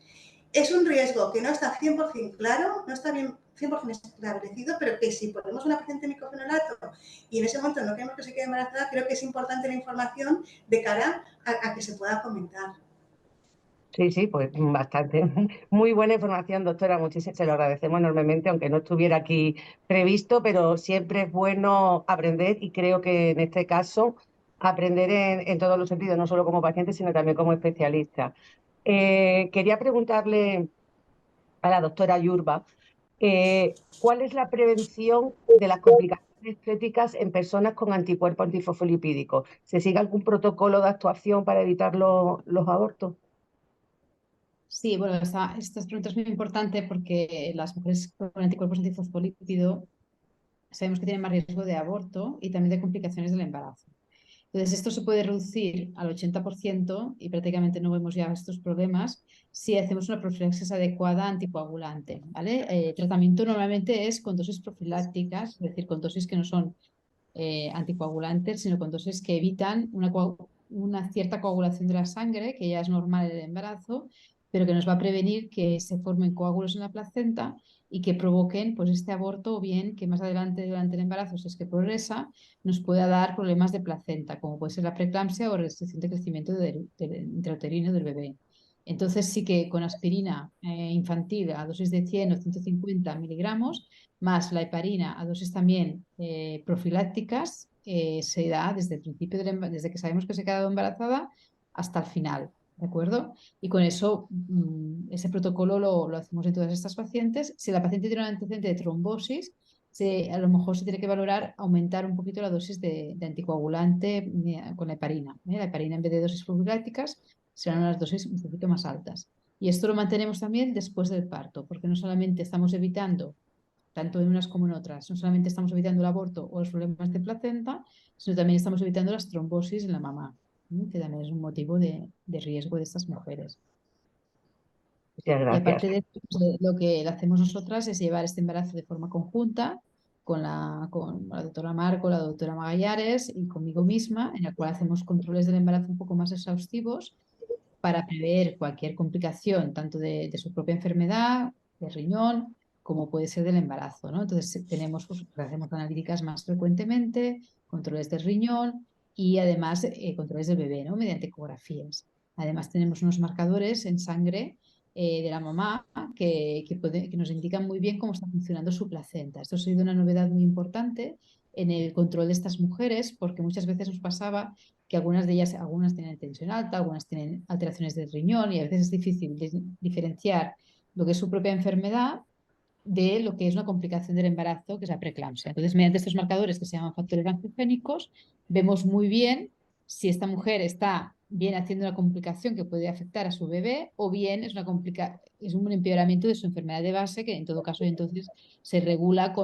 Es un riesgo que no está 100% claro, no está bien 100% establecido, pero que si ponemos una paciente micofenolato y en ese momento no queremos que se quede embarazada, creo que es importante la información de cara a que se pueda comentar. Sí, sí, pues bastante. Muy buena información, doctora. Muchísimo, se lo agradecemos enormemente, aunque no estuviera aquí previsto, pero siempre es bueno aprender y creo que en este caso aprender en todos los sentidos, no solo como paciente, sino también como especialista. Quería preguntarle a la doctora Yurba, ¿cuál es la prevención de las complicaciones estéticas en personas con anticuerpos antifosfolipídicos? ¿Se sigue algún protocolo de actuación para evitar los abortos? Sí, bueno, esta pregunta es muy importante porque las mujeres con anticuerpos antifosfolípido sabemos que tienen más riesgo de aborto y también de complicaciones del embarazo. Entonces, esto se puede reducir al 80% y prácticamente no vemos ya estos problemas si hacemos una profilaxis adecuada anticoagulante, ¿vale? El tratamiento normalmente es con dosis profilácticas, es decir, con dosis que no son anticoagulantes, sino con dosis que evitan una cierta coagulación de la sangre, que ya es normal en el embarazo, pero que nos va a prevenir que se formen coágulos en la placenta y que provoquen pues, este aborto o bien que más adelante durante el embarazo, si es que progresa, nos pueda dar problemas de placenta, como puede ser la preeclampsia o restricción de crecimiento del intrauterino del bebé. Entonces sí que con aspirina infantil a dosis de 100 o 150 miligramos, más la heparina a dosis también profilácticas, se da desde el principio, desde que sabemos que se ha quedado embarazada hasta el final, ¿de acuerdo? Y con eso, ese protocolo lo hacemos en todas estas pacientes. Si la paciente tiene un antecedente de trombosis, a lo mejor se tiene que valorar aumentar un poquito la dosis de anticoagulante con la heparina. La heparina en vez de dosis profilácticas serán unas dosis un poquito más altas. Y esto lo mantenemos también después del parto, porque no solamente estamos evitando, tanto en unas como en otras, no solamente estamos evitando el aborto o los problemas de placenta, sino también estamos evitando las trombosis en la mamá, que también es un motivo de riesgo de estas mujeres. Muchas Y gracias. aparte de esto, lo que hacemos nosotras es llevar este embarazo de forma conjunta con la doctora Marco, la doctora Magallares y conmigo misma, en la cual hacemos controles del embarazo un poco más exhaustivos para prever cualquier complicación, tanto de su propia enfermedad, de riñón, como puede ser del embarazo, ¿no? Entonces pues, hacemos analíticas más frecuentemente, controles del riñón y además controles del bebé, ¿no? Mediante ecografías. Además tenemos unos marcadores en sangre de la mamá que nos indican muy bien cómo está funcionando su placenta. Esto ha sido una novedad muy importante en el control de estas mujeres, porque muchas veces nos pasaba que algunas de ellas, algunas tienen tensión alta, algunas tienen alteraciones del riñón y a veces es difícil diferenciar lo que es su propia enfermedad de lo que es una complicación del embarazo, que es la preeclampsia. Entonces, mediante estos marcadores que se llaman factores angiogénicos, vemos muy bien si esta mujer está bien haciendo una complicación que puede afectar a su bebé o bien es un empeoramiento de su enfermedad de base que en todo caso entonces se regula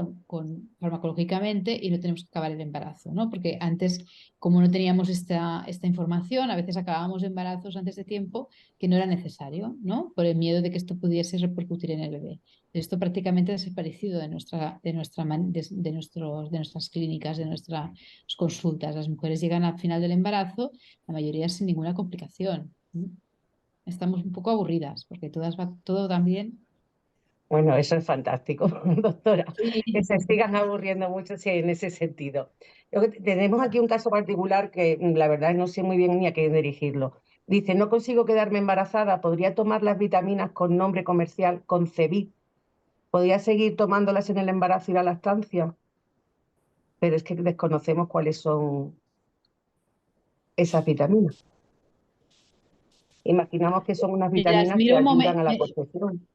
farmacológicamente y no tenemos que acabar el embarazo, ¿no? Porque antes, como no teníamos esta información, a veces acabábamos embarazos antes de tiempo que no era necesario, ¿no? Por el miedo de que esto pudiese repercutir en el bebé. Esto prácticamente ha desaparecido de nuestras clínicas, de nuestras consultas. Las mujeres llegan al final del embarazo, la mayoría sin ninguna complicación. Estamos un poco aburridas porque todo también. Bueno, eso es fantástico, doctora, que Sí. se sigan aburriendo mucho si en ese sentido. Tenemos aquí un caso particular que la verdad no sé muy bien ni a qué dirigirlo. Dice, no consigo quedarme embarazada, ¿podría tomar las vitaminas con nombre comercial Concebit? ¿Podría seguir tomándolas en el embarazo y la lactancia? Pero es que desconocemos cuáles son esas vitaminas. Imaginamos que son unas Me las vitaminas que miro un ayudan momento, a la concepción.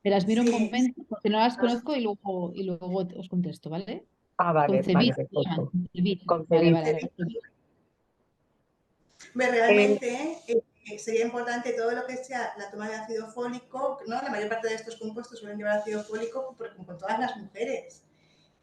me las miro un Sí, momento porque no las conozco y luego os contesto, ¿vale? Ah, vale, vale, Concebir, se llaman, perfecto. concebir. Vale, Concebit. vale, vale. realmente sería importante todo lo que sea la toma de ácido fólico, ¿no? La mayor parte de estos compuestos suelen llevar ácido fólico con todas las mujeres.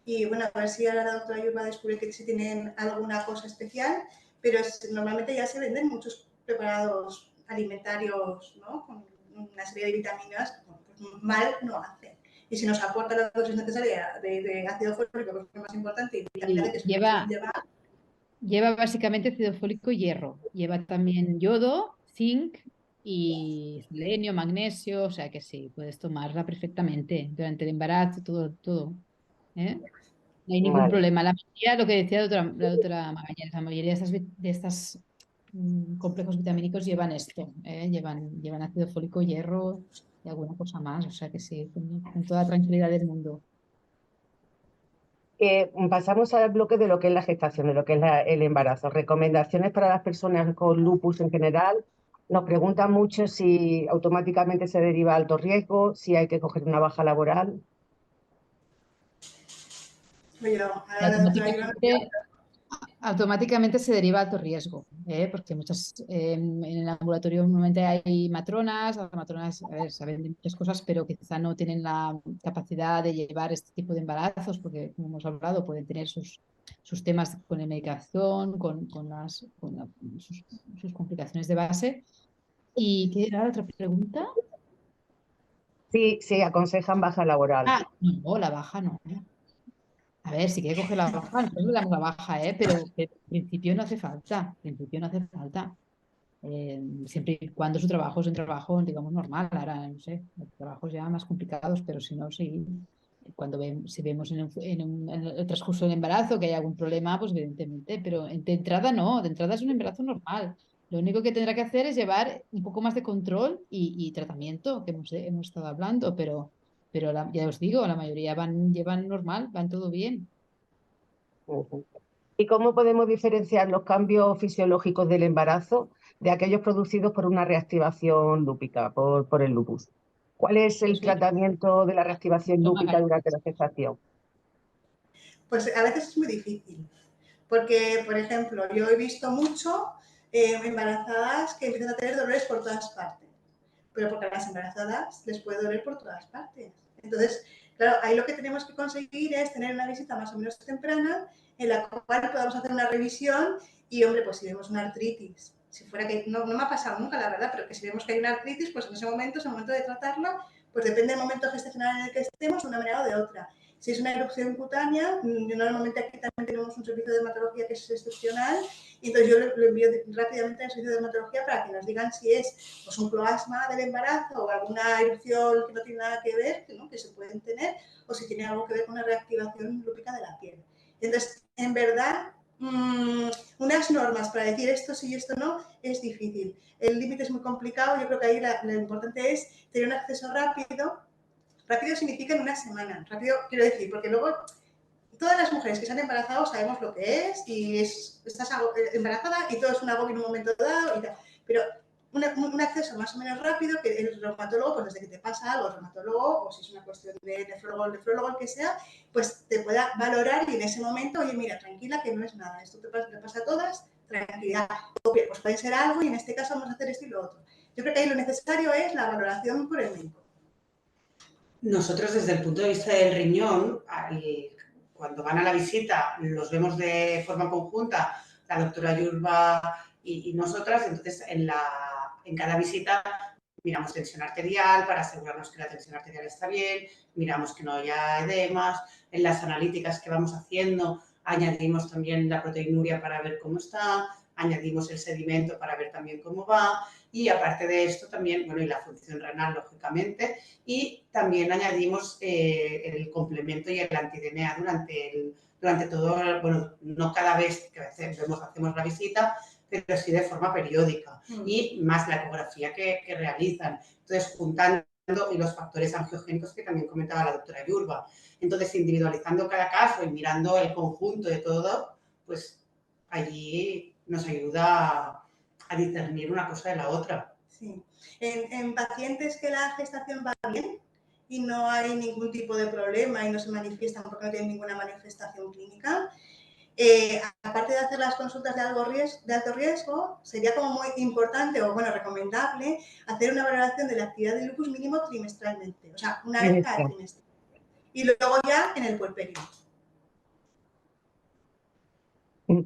Y bueno, a ver si ahora la doctora Ayur va a descubrir que si tienen alguna cosa especial, pero normalmente ya se venden muchos preparados alimentarios, ¿no? Con una serie de vitaminas, pues mal no hacen. Y si nos aporta la dosis necesaria de ácido fólico, que es lo más importante, y vitamina D, que es lo que suelen llevar. Lleva básicamente ácido fólico y hierro. Lleva también yodo, zinc y selenio, magnesio. O sea que sí, puedes tomarla perfectamente durante el embarazo, todo. ¿Eh? No hay ningún Vale. problema. La mayoría, lo que decía la doctora Magallanes, la mayoría de estas complejos vitamínicos llevan esto. Llevan ácido fólico, hierro y alguna cosa más. O sea que sí, con toda la tranquilidad del mundo. Pasamos al bloque de lo que es la gestación, de lo que es el embarazo. Recomendaciones para las personas con lupus en general. Nos preguntan mucho si automáticamente se deriva a alto riesgo, si hay que coger una baja laboral. Pero Y ahora la doctora Ayur automáticamente se deriva a alto riesgo, porque en el ambulatorio normalmente hay matronas, las matronas a ver, saben de muchas cosas, pero quizá no tienen la capacidad de llevar este tipo de embarazos, porque como hemos hablado, pueden tener sus temas con la medicación, sus complicaciones de base. ¿Y qué era la otra pregunta? Sí, sí, aconsejan baja laboral. No, la baja no. A ver, si quiere coger la baja, nosotros le damos la baja, pero en principio no hace falta. En principio no hace falta. Siempre y cuando su trabajo es un trabajo, digamos, normal. Ahora, no sé, trabajos ya más complicados, pero si no, sí. Si vemos en el transcurso del embarazo que hay algún problema, pues evidentemente, pero de entrada no, de entrada es un embarazo normal. Lo único que tendrá que hacer es llevar un poco más de control y tratamiento, que hemos estado hablando, pero ya os digo, la mayoría llevan normal, van todo bien. Ujú. ¿Y cómo podemos diferenciar los cambios fisiológicos del embarazo de aquellos producidos por una reactivación lúpica, por el lupus? ¿Cuál es el Pues mira, tratamiento de la reactivación lúpica toma, durante la gestación? pues a veces es muy difícil, porque, por ejemplo, yo he visto mucho embarazadas que empiezan a tener dolores por todas partes, pero porque a las embarazadas les puede doler por todas partes. Entonces, claro, ahí lo que tenemos que conseguir es tener una visita más o menos temprana en la cual podamos hacer una revisión y, hombre, pues si vemos una artritis, si fuera que no me ha pasado nunca, la verdad, pero que si vemos que hay una artritis, pues en ese momento, es el momento de tratarla, pues depende del momento gestacional en el que estemos, de una manera o de otra. Si es una erupción cutánea, normalmente aquí también tenemos un servicio de dermatología que es excepcional, y entonces yo lo envío rápidamente al servicio de dermatología para que nos digan si es pues, un cloasma del embarazo o alguna erupción que no tiene nada que ver, ¿no? Que se pueden tener, o si tiene algo que ver con una reactivación lúpica de la piel. Entonces, en verdad, unas normas para decir esto sí y esto no es difícil. El límite es muy complicado, yo creo que ahí lo importante es tener un acceso rápido. Rápido significa en una semana. Rápido quiero decir, porque luego todas las mujeres que se han embarazado sabemos lo que es y estás embarazada y todo es un agobio en un momento dado y tal. Pero un acceso más o menos rápido, que el reumatólogo, pues desde que te pasa algo, el reumatólogo, o si es una cuestión de nefrólogo, el que sea, pues te pueda valorar y en ese momento, oye, mira, tranquila, que no es nada, esto te pasa a todas, tranquilidad, pues puede ser algo y en este caso vamos a hacer esto y lo otro. Yo creo que ahí lo necesario es la valoración por el médico. Nosotros, desde el punto de vista del riñón, cuando van a la visita, los vemos de forma conjunta, la doctora Yurba y nosotras. Entonces, en cada visita miramos tensión arterial para asegurarnos que la tensión arterial está bien, miramos que no haya edemas. En las analíticas que vamos haciendo, añadimos también la proteinuria para ver cómo está, añadimos el sedimento para ver también cómo va. Y aparte de esto también, bueno, y la función renal, lógicamente, y también añadimos el complemento y el anti-DNA durante todo, bueno, no cada vez que hacemos la visita, pero sí de forma periódica, y más la ecografía que realizan. Entonces, juntando y los factores angiogénicos que también comentaba la doctora Yurba. Entonces, individualizando cada caso y mirando el conjunto de todo, pues allí nos ayuda a discernir una cosa de la otra. Sí. En pacientes que la gestación va bien y no hay ningún tipo de problema y no se manifiestan porque no tienen ninguna manifestación clínica, aparte de hacer las consultas de alto riesgo, sería como muy importante o, bueno, recomendable hacer una valoración de la actividad de lupus mínimo trimestralmente, o sea, una vez cada trimestre. Y luego ya en el puerperio.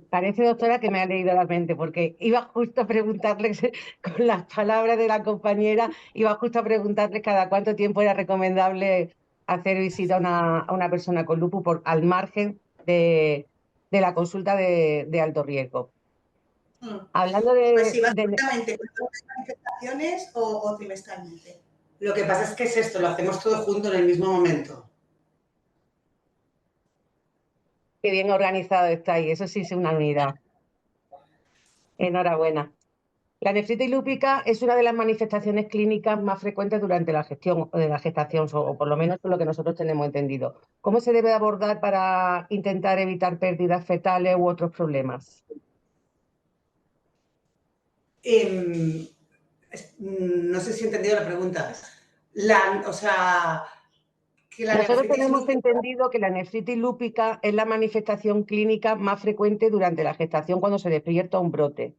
Parece, doctora, que me ha leído la mente, porque iba justo a preguntarle, con las palabras de la compañera, iba justo a preguntarle cada cuánto tiempo era recomendable hacer visita a una persona con lupus al margen de la consulta de alto riesgo. Hablando pues sí, básicamente, ¿con manifestaciones o trimestralmente? Lo que pasa es que es esto, lo hacemos todo junto en el mismo momento. Qué bien organizado estáis, eso sí es una unidad. Enhorabuena. La nefritis lúpica es una de las manifestaciones clínicas más frecuentes durante la gestación, o por lo menos por lo que nosotros tenemos entendido. ¿Cómo se debe abordar para intentar evitar pérdidas fetales u otros problemas? No sé si he entendido la pregunta. Nosotros tenemos entendido que la nefritis lúpica es la manifestación clínica más frecuente durante la gestación cuando se despierta un brote.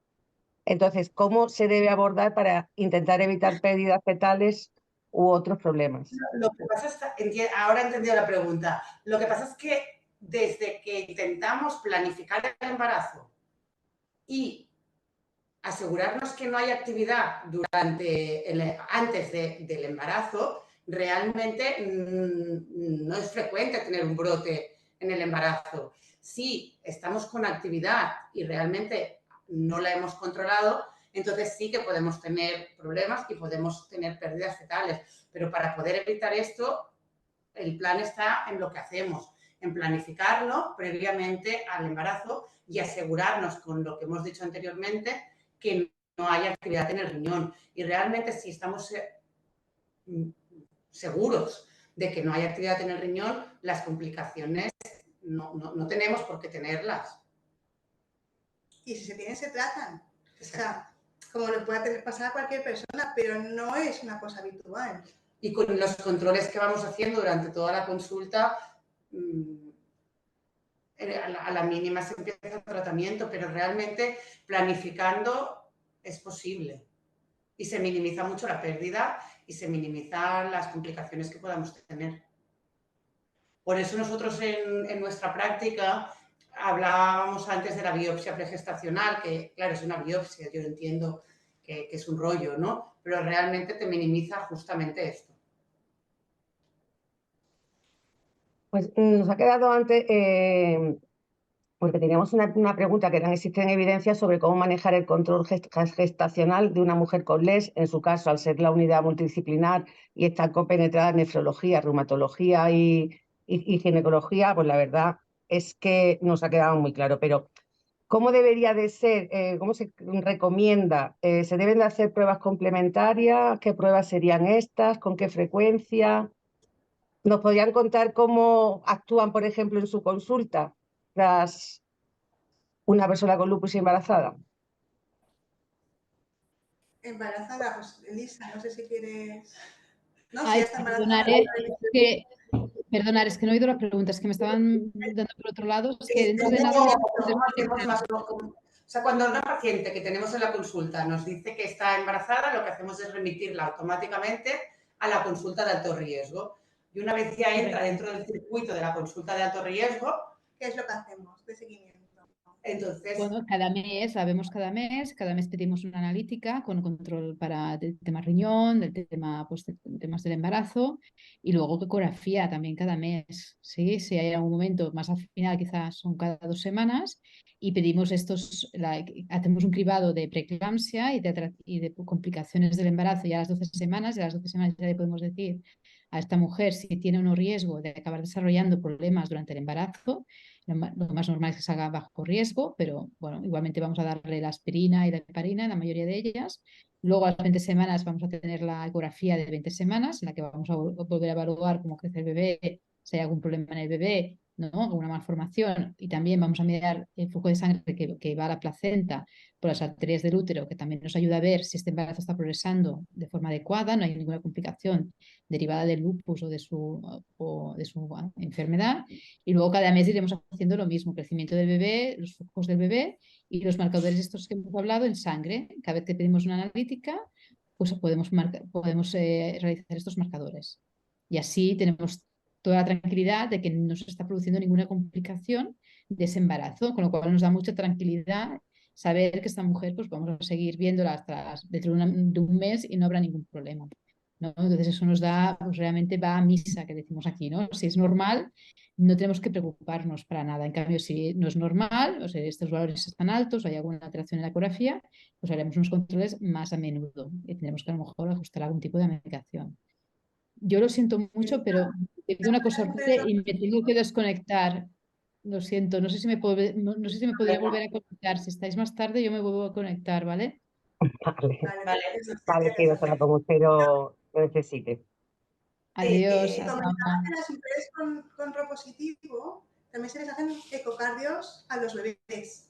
Entonces, ¿cómo se debe abordar para intentar evitar pérdidas fetales u otros problemas? Lo que pasa es, ahora he entendido la pregunta. Lo que pasa es que desde que intentamos planificar el embarazo y asegurarnos que no hay actividad antes del embarazo, realmente no es frecuente tener un brote en el embarazo. Si estamos con actividad y realmente no la hemos controlado, entonces sí que podemos tener problemas y podemos tener pérdidas fetales. Pero para poder evitar esto, el plan está en lo que hacemos, en planificarlo previamente al embarazo y asegurarnos, con lo que hemos dicho anteriormente, que no haya actividad en el riñón. Y realmente, si estamos seguros de que no hay actividad en el riñón, las complicaciones no tenemos por qué tenerlas. Y si se tienen, se tratan. Exacto. O sea, como le puede pasar a cualquier persona, pero no es una cosa habitual. Y con los controles que vamos haciendo durante toda la consulta, a la mínima se empieza el tratamiento, pero realmente planificando es posible. Y se minimiza mucho la pérdida y se minimizan las complicaciones que podamos tener. Por eso nosotros en nuestra práctica hablábamos antes de la biopsia pregestacional, que claro, es una biopsia, yo entiendo que es un rollo, ¿no? Pero realmente te minimiza justamente esto. Pues nos ha quedado antes, porque teníamos una pregunta que eran: ¿existen evidencias sobre cómo manejar el control gestacional de una mujer con LES? En su caso, al ser la unidad multidisciplinar y estar compenetrada en nefrología, reumatología y ginecología, pues la verdad es que nos ha quedado muy claro. Pero, ¿cómo debería de ser? ¿Cómo se recomienda? ¿Se deben de hacer pruebas complementarias? ¿Qué pruebas serían estas? ¿Con qué frecuencia? ¿Nos podrían contar cómo actúan, por ejemplo, en su consulta tras una persona con lupus embarazada? Embarazada, pues Elisa, no sé si quieres... No, si Ay, ya está embarazada. perdonar, es que no he oído las preguntas que me estaban dando por otro lado. Es que dentro de ¿Cómo, nada ya... cómo hacemos o sea, cuando una paciente que tenemos en la consulta nos dice que está embarazada, lo que hacemos es remitirla automáticamente a la consulta de alto riesgo. Y una vez ya entra dentro del circuito de la consulta de alto riesgo, ¿Qué es lo que hacemos de seguimiento? entonces... Bueno, cada mes, la vemos cada mes pedimos una analítica con control para el tema riñón, del tema, pues, temas del embarazo y luego ecografía también cada mes, ¿sí? Si hay algún momento más al final, quizás son cada 2 semanas y pedimos hacemos un cribado de preeclampsia y de complicaciones del embarazo ya a las 12 semanas y a las 12 semanas ya le podemos decir a esta mujer si tiene o no riesgo de acabar desarrollando problemas durante el embarazo. Lo más normal es que salga bajo riesgo, pero bueno, igualmente vamos a darle la aspirina y la heparina en la mayoría de ellas. Luego a las 20 semanas vamos a tener la ecografía de 20 semanas en la que vamos a volver a evaluar cómo crece el bebé, si hay algún problema en el bebé, ¿no? Alguna malformación. Y también vamos a mirar el flujo de sangre que va a la placenta por las arterias del útero, que también nos ayuda a ver si este embarazo está progresando de forma adecuada, no hay ninguna complicación derivada del lupus o de su enfermedad. Y luego cada mes iremos haciendo lo mismo, crecimiento del bebé, los flujos del bebé y los marcadores estos que hemos hablado en sangre. Cada vez que pedimos una analítica, pues podemos realizar estos marcadores. Y así tenemos toda la tranquilidad de que no se está produciendo ninguna complicación de ese embarazo, con lo cual nos da mucha tranquilidad saber que esta mujer pues vamos a seguir viéndola hasta dentro de un mes y no habrá ningún problema, ¿no? Entonces eso nos da, pues realmente va a misa, que decimos aquí, ¿no? Si es normal, no tenemos que preocuparnos para nada. En cambio, si no es normal, o sea, estos valores están altos, o hay alguna alteración en la ecografía, pues haremos unos controles más a menudo y tendremos que a lo mejor ajustar algún tipo de medicación. Yo lo siento mucho, pero te pido una cosa y me tengo que desconectar. Lo siento, no sé si me no sé si me podría volver a conectar. Si estáis más tarde, yo me vuelvo a conectar, ¿vale? Vale, Vale, vale, sí, doctora, como usted lo necesite. Adiós, hasta Comentaba ahora. que las mujeres con RO positivo también se les hacen ecocardios a los bebés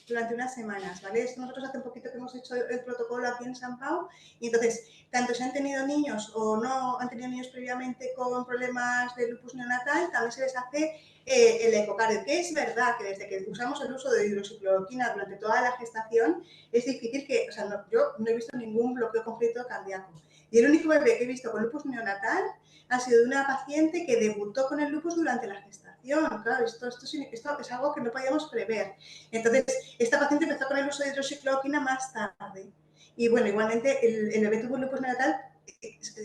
durante unas semanas, ¿vale? Esto nosotros hace un poquito que hemos hecho el protocolo aquí en San Pau y entonces, tanto si han tenido niños o no han tenido niños previamente con problemas de lupus neonatal, también se les hace el ecocardio, que es verdad que desde que usamos el uso de hidroxicloroquina durante toda la gestación, es difícil que, o sea, yo no he visto ningún bloqueo completo cardíaco. Y el único bebé que he visto con lupus neonatal ha sido de una paciente que debutó con el lupus durante la gestación. Claro, esto es algo que no podíamos prever. Entonces, esta paciente empezó con el uso de hidroxicloroquina más tarde. Y bueno, igualmente el bebé tuvo lupus neonatal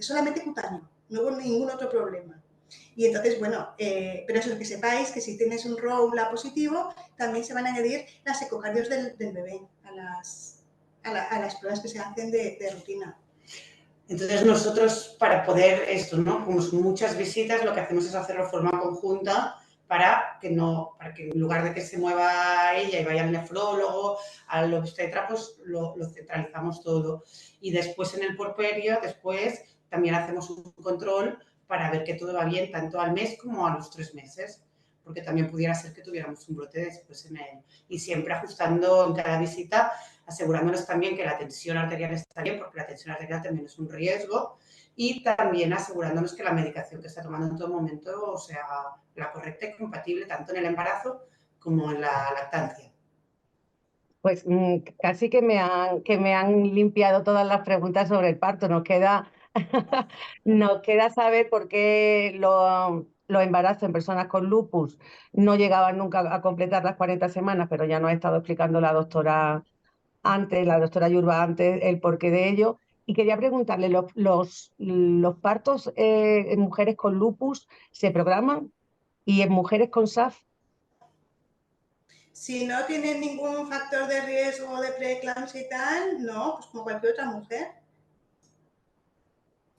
solamente cutáneo, no hubo ningún otro problema. Y entonces, bueno, pero eso es que sepáis que si tienes un RO o un LA positivo, también se van a añadir las ecocardios del bebé a las pruebas que se hacen de rutina. Entonces nosotros, para poder esto, ¿no? Como son muchas visitas, lo que hacemos es hacerlo de forma conjunta para que en lugar de que se mueva ella y vaya al nefrólogo, al obstetra, pues lo centralizamos todo. Y después en el puerperio, también hacemos un control para ver que todo va bien tanto al mes como a los 3 meses, porque también pudiera ser que tuviéramos un brote después en él. Y siempre ajustando en cada visita, asegurándonos también que la tensión arterial está bien, porque la tensión arterial también es un riesgo, y también asegurándonos que la medicación que está tomando en todo momento sea la correcta y compatible tanto en el embarazo como en la lactancia. Pues casi que me han limpiado todas las preguntas sobre el parto. Nos queda, nos queda saber por qué los embarazos en personas con lupus no llegaban nunca a completar las 40 semanas, pero ya nos ha estado explicando la doctora Yurba antes, el porqué de ello. Y quería preguntarle, ¿los partos en mujeres con lupus se programan? ¿Y en mujeres con SAF? Si no tienen ningún factor de riesgo de preeclampsia y tal, no, pues como cualquier otra mujer.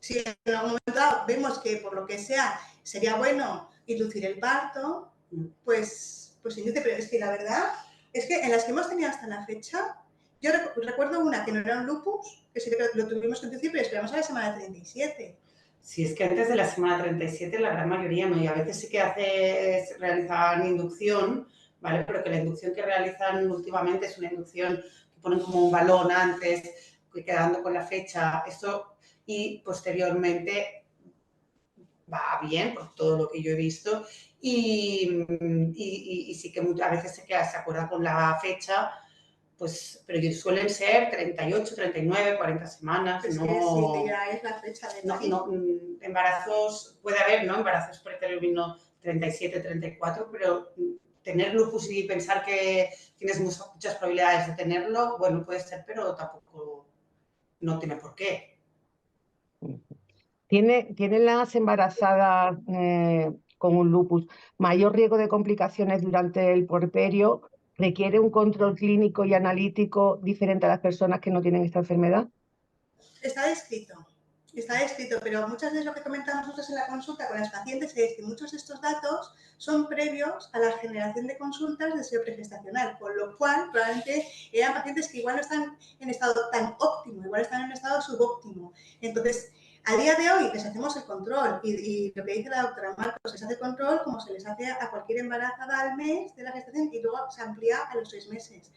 Si en algún momento vemos que por lo que sea sería bueno inducir el parto, pues induce, pero es que la verdad es que en las que hemos tenido hasta la fecha, yo recuerdo una que no era un lupus, que sí que lo tuvimos que inducir, pero esperamos a la semana 37. Si es que antes de la semana 37 la gran mayoría no, y a veces sí que realizan inducción, ¿vale? Pero que la inducción que realizan últimamente es una inducción que ponen como un balón antes quedando con la fecha, esto, y posteriormente va bien, por todo lo que yo he visto, y sí que a veces se acuerda con la fecha, pues, pero suelen ser 38, 39, 40 semanas, Es no... que sí, que ya es la fecha de parir. Embarazos, puede haber, ¿no? Embarazos pretérmino 37, 34, pero tener lupus y pensar que tienes muchas probabilidades de tenerlo, bueno, puede ser, pero tampoco, no tiene por qué. ¿Tienen las embarazadas con un lupus mayor riesgo de complicaciones durante el puerperio? ¿Requiere un control clínico y analítico diferente a las personas que no tienen esta enfermedad? Está descrito, pero muchas veces lo que comentamos nosotros en la consulta con las pacientes es que muchos de estos datos son previos a la generación de consultas de SEO pregestacional, con lo cual probablemente eran pacientes que igual no están en estado tan óptimo, igual están en un estado subóptimo. Entonces, a día de hoy les hacemos el control y lo que dice la doctora Marcos, les hace el control como se les hace a cualquier embarazada al mes de la gestación y luego se amplía a los 6 meses.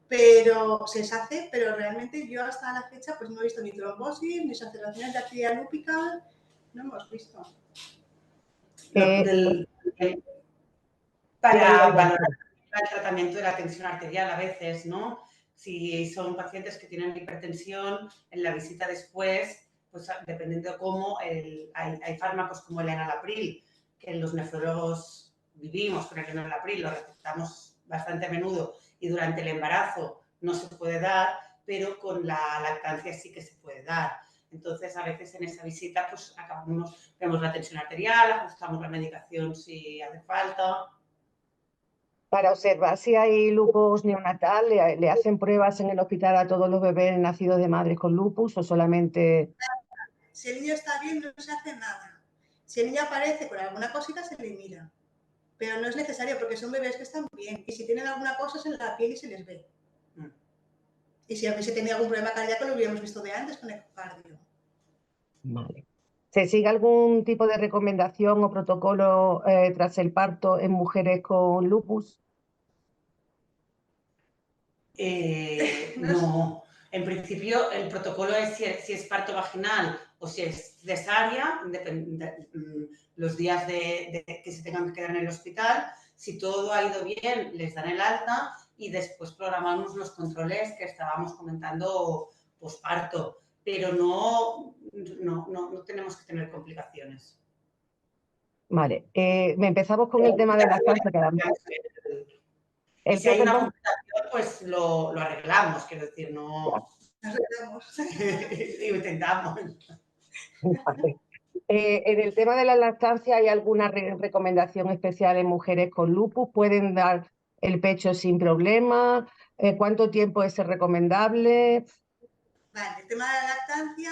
Pero se hace, pero realmente yo hasta la fecha pues no he visto ni trombosis, ni aceleraciones de actividad lúpica, no hemos visto. Para valorar el tratamiento de la tensión arterial a veces, ¿no? Si son pacientes que tienen hipertensión, en la visita después, pues dependiendo de cómo, hay fármacos como el enalapril, que los nefrólogos vivimos con el enalapril, lo recetamos bastante a menudo y durante el embarazo no se puede dar, pero con la lactancia sí que se puede dar. Entonces, a veces en esa visita, pues vemos la tensión arterial, ajustamos la medicación si hace falta. Para observar si hay lupus neonatal, ¿le hacen pruebas en el hospital a todos los bebés nacidos de madres con lupus o solamente...? Si el niño está bien, no se hace nada. Si el niño aparece con alguna cosita, se le mira. Pero no es necesario porque son bebés que están bien. Y si tienen alguna cosa, es en la piel y se les ve. Y si hubiese tenido algún problema cardíaco, lo hubiéramos visto de antes con ecocardio. Vale. ¿Se sigue algún tipo de recomendación o protocolo tras el parto en mujeres con lupus? No. En principio, el protocolo es si es parto vaginal o si es cesárea, los días que se tengan que quedar en el hospital. Si todo ha ido bien, les dan el alta y después programamos los controles que estábamos comentando posparto. Pero no tenemos que tener complicaciones. Vale. Empezamos con el tema de la lactancia. Y si hay una complicación, pues lo arreglamos, quiero decir, no... Arreglamos. Intentamos. Vale. En el tema de la lactancia, ¿hay alguna recomendación especial en mujeres con lupus? ¿Pueden dar el pecho sin problema? ¿Cuánto tiempo es recomendable? Vale, el tema de la lactancia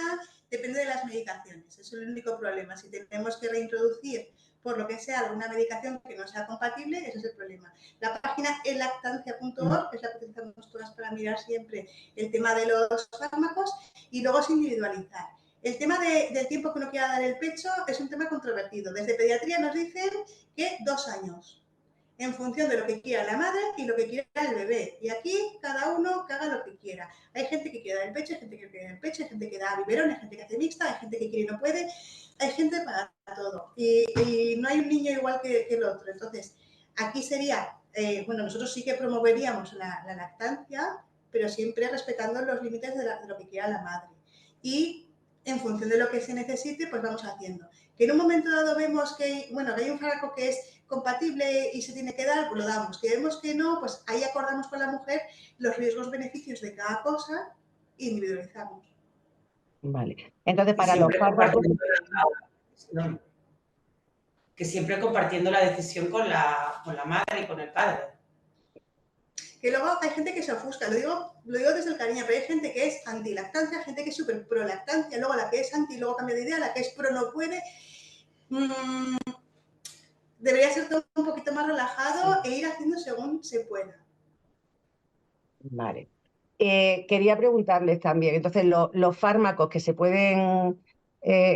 depende de las medicaciones, eso es el único problema. Si tenemos que reintroducir por lo que sea alguna medicación que no sea compatible, ese es el problema. La página elactancia.org, que es la que utilizamos todas para mirar siempre el tema de los fármacos, y luego es individualizar. El tema del tiempo que uno quiera dar el pecho es un tema controvertido. Desde pediatría nos dicen que 2 años, en función de lo que quiera la madre y lo que quiera el bebé. Y aquí cada uno que haga lo que quiera. Hay gente que quiere dar el pecho, hay gente que quiere dar el pecho, hay gente que da biberón, hay gente que hace mixta, hay gente que quiere y no puede, hay gente para todo. Y no hay un niño igual que el otro. Entonces, aquí sería, bueno, nosotros sí que promoveríamos la lactancia, pero siempre respetando los límites de lo que quiera la madre. Y en función de lo que se necesite, pues vamos haciendo. Que en un momento dado vemos que hay un fármaco que es compatible y se tiene que dar, pues lo damos. Que vemos que no, pues ahí acordamos con la mujer los riesgos, beneficios de cada cosa e individualizamos. Vale. Entonces, para los fármacos... Que siempre compartiendo la decisión con la madre y con el padre. Que luego hay gente que se ofusca, lo digo desde el cariño, pero hay gente que es antilactancia, gente que es súper pro lactancia, luego la que es anti, luego cambia de idea, la que es pro no puede. Debería ser todo un poquito más relajado e ir haciendo según se pueda. Vale. Quería preguntarles también, entonces, los fármacos que se pueden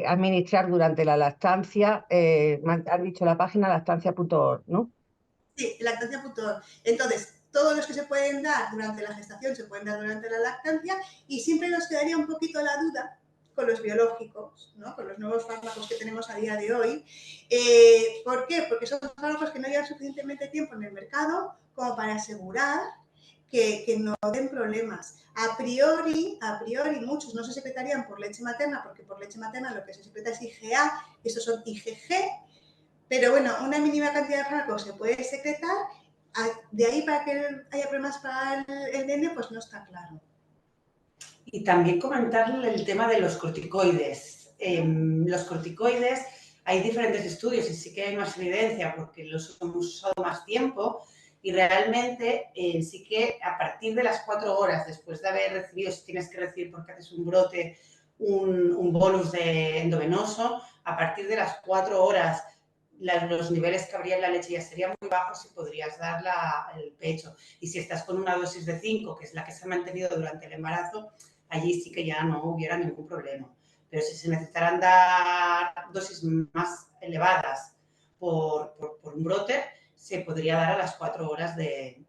administrar durante la lactancia, han dicho la página lactancia.org, ¿no? Sí, lactancia.org. Entonces, todos los que se pueden dar durante la gestación se pueden dar durante la lactancia y siempre nos quedaría un poquito la duda con los biológicos, ¿no? Con los nuevos fármacos que tenemos a día de hoy. ¿Por qué? Porque son fármacos que no llevan suficientemente tiempo en el mercado como para asegurar que no den problemas. A priori, muchos no se secretarían por leche materna, porque por leche materna lo que se secreta es IgA, y estos son IgG, pero bueno, una mínima cantidad de fármacos se puede secretar, de ahí para que haya problemas para el nene, pues no está claro. Y también comentarle el tema de los corticoides. Los corticoides, hay diferentes estudios y sí que hay más evidencia porque los hemos usado más tiempo y realmente sí que a partir de las 4 horas después de haber recibido, si tienes que recibir porque haces un brote, un bolus endovenoso, a partir de las 4 horas los niveles que habría en la leche ya serían muy bajos y podrías dar el pecho. Y si estás con una dosis de 5, que es la que se ha mantenido durante el embarazo, allí sí que ya no hubiera ningún problema. Pero si se necesitaran dar dosis más elevadas por un brote, se podría dar a las 4 horas de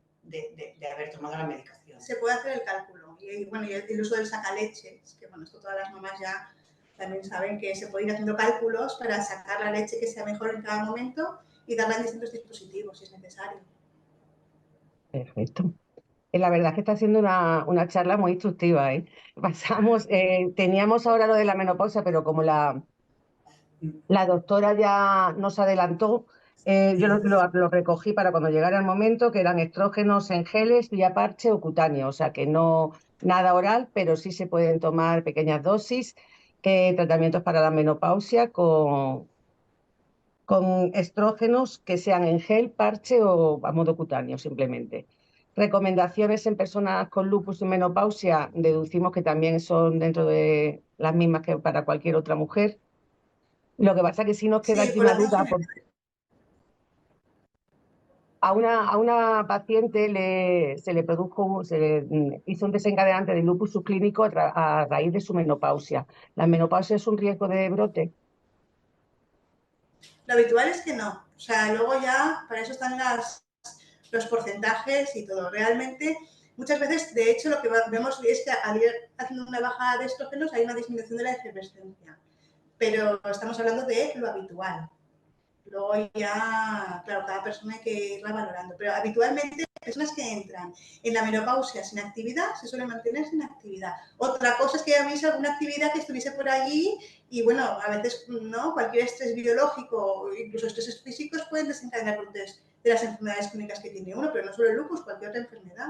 haber tomado la medicación. Se puede hacer el cálculo. Y bueno, y el uso del sacaleches, que bueno, esto todas las mamás ya también saben que se puede ir haciendo cálculos para sacar la leche que sea mejor en cada momento y darla en distintos dispositivos si es necesario. Perfecto. La verdad es que está siendo una charla muy instructiva, ¿eh? Teníamos ahora lo de la menopausia, pero como la doctora ya nos adelantó, yo lo recogí para cuando llegara el momento, que eran estrógenos en geles, vía parche o cutáneo, o sea que no nada oral, pero sí se pueden tomar pequeñas dosis, tratamientos para la menopausia con estrógenos que sean en gel, parche o a modo cutáneo simplemente. Recomendaciones en personas con lupus y menopausia, deducimos que también son dentro de las mismas que para cualquier otra mujer. Lo que pasa es que sí nos queda aquí una duda. A una paciente se le hizo un desencadenante de lupus subclínico a raíz de su menopausia. ¿La menopausia es un riesgo de brote? Lo habitual es que no. O sea, luego ya para eso están los porcentajes y todo. Realmente, muchas veces, de hecho, lo que vemos es que al ir haciendo una bajada de estrógenos hay una disminución de la efervescencia. Pero estamos hablando de lo habitual. Luego ya, claro, cada persona hay que irla valorando. Pero habitualmente, personas que entran en la menopausia sin actividad se suelen mantener sin actividad. Otra cosa es que hubiese alguna actividad que estuviese por allí y, bueno, a veces, ¿no? Cualquier estrés biológico, incluso estrés físicos, pueden desencadenar brotes de las enfermedades clínicas que tiene uno, pero no solo el lupus, cualquier otra enfermedad.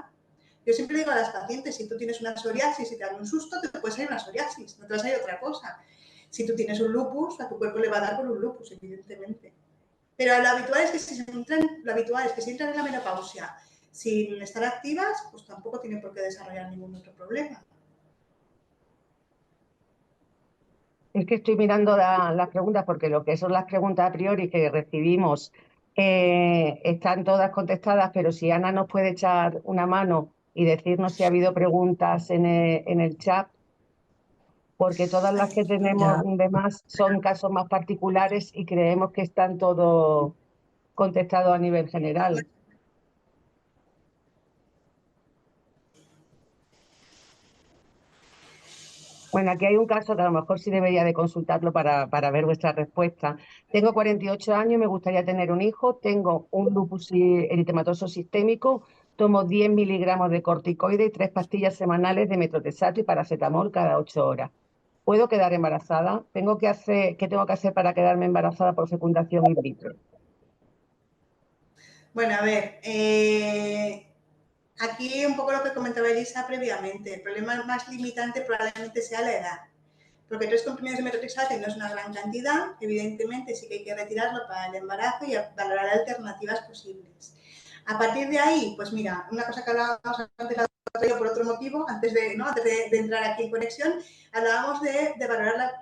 Yo siempre digo a las pacientes, si tú tienes una psoriasis y te da un susto, te puede salir una psoriasis, no te va a salir otra cosa. Si tú tienes un lupus, a tu cuerpo le va a dar por un lupus, evidentemente. Pero lo habitual es que si entran en la menopausia sin estar activas, pues tampoco tienen por qué desarrollar ningún otro problema. Es que estoy mirando las preguntas porque lo que son las preguntas a priori que recibimos están todas contestadas, pero si Ana nos puede echar una mano y decirnos si ha habido preguntas en el chat, porque todas las que tenemos demás son casos más particulares y creemos que están todos contestados a nivel general. Bueno, aquí hay un caso que a lo mejor sí debería de consultarlo para ver vuestra respuesta. Tengo 48 años y me gustaría tener un hijo. Tengo un lupus eritematoso sistémico. Tomo 10 miligramos de corticoide y 3 pastillas semanales de metotrexato y paracetamol cada 8 horas. ¿Puedo quedar embarazada? ¿Qué tengo que hacer para quedarme embarazada por fecundación in vitro? Bueno, a ver, aquí un poco lo que comentaba Elisa previamente. El problema más limitante probablemente sea la edad. Porque 3 comprimidos de metotrexato no es una gran cantidad, evidentemente sí que hay que retirarlo para el embarazo y valorar alternativas posibles. A partir de ahí, pues mira, una cosa que hablábamos antes por otro motivo, antes de entrar aquí en conexión, hablábamos de valorar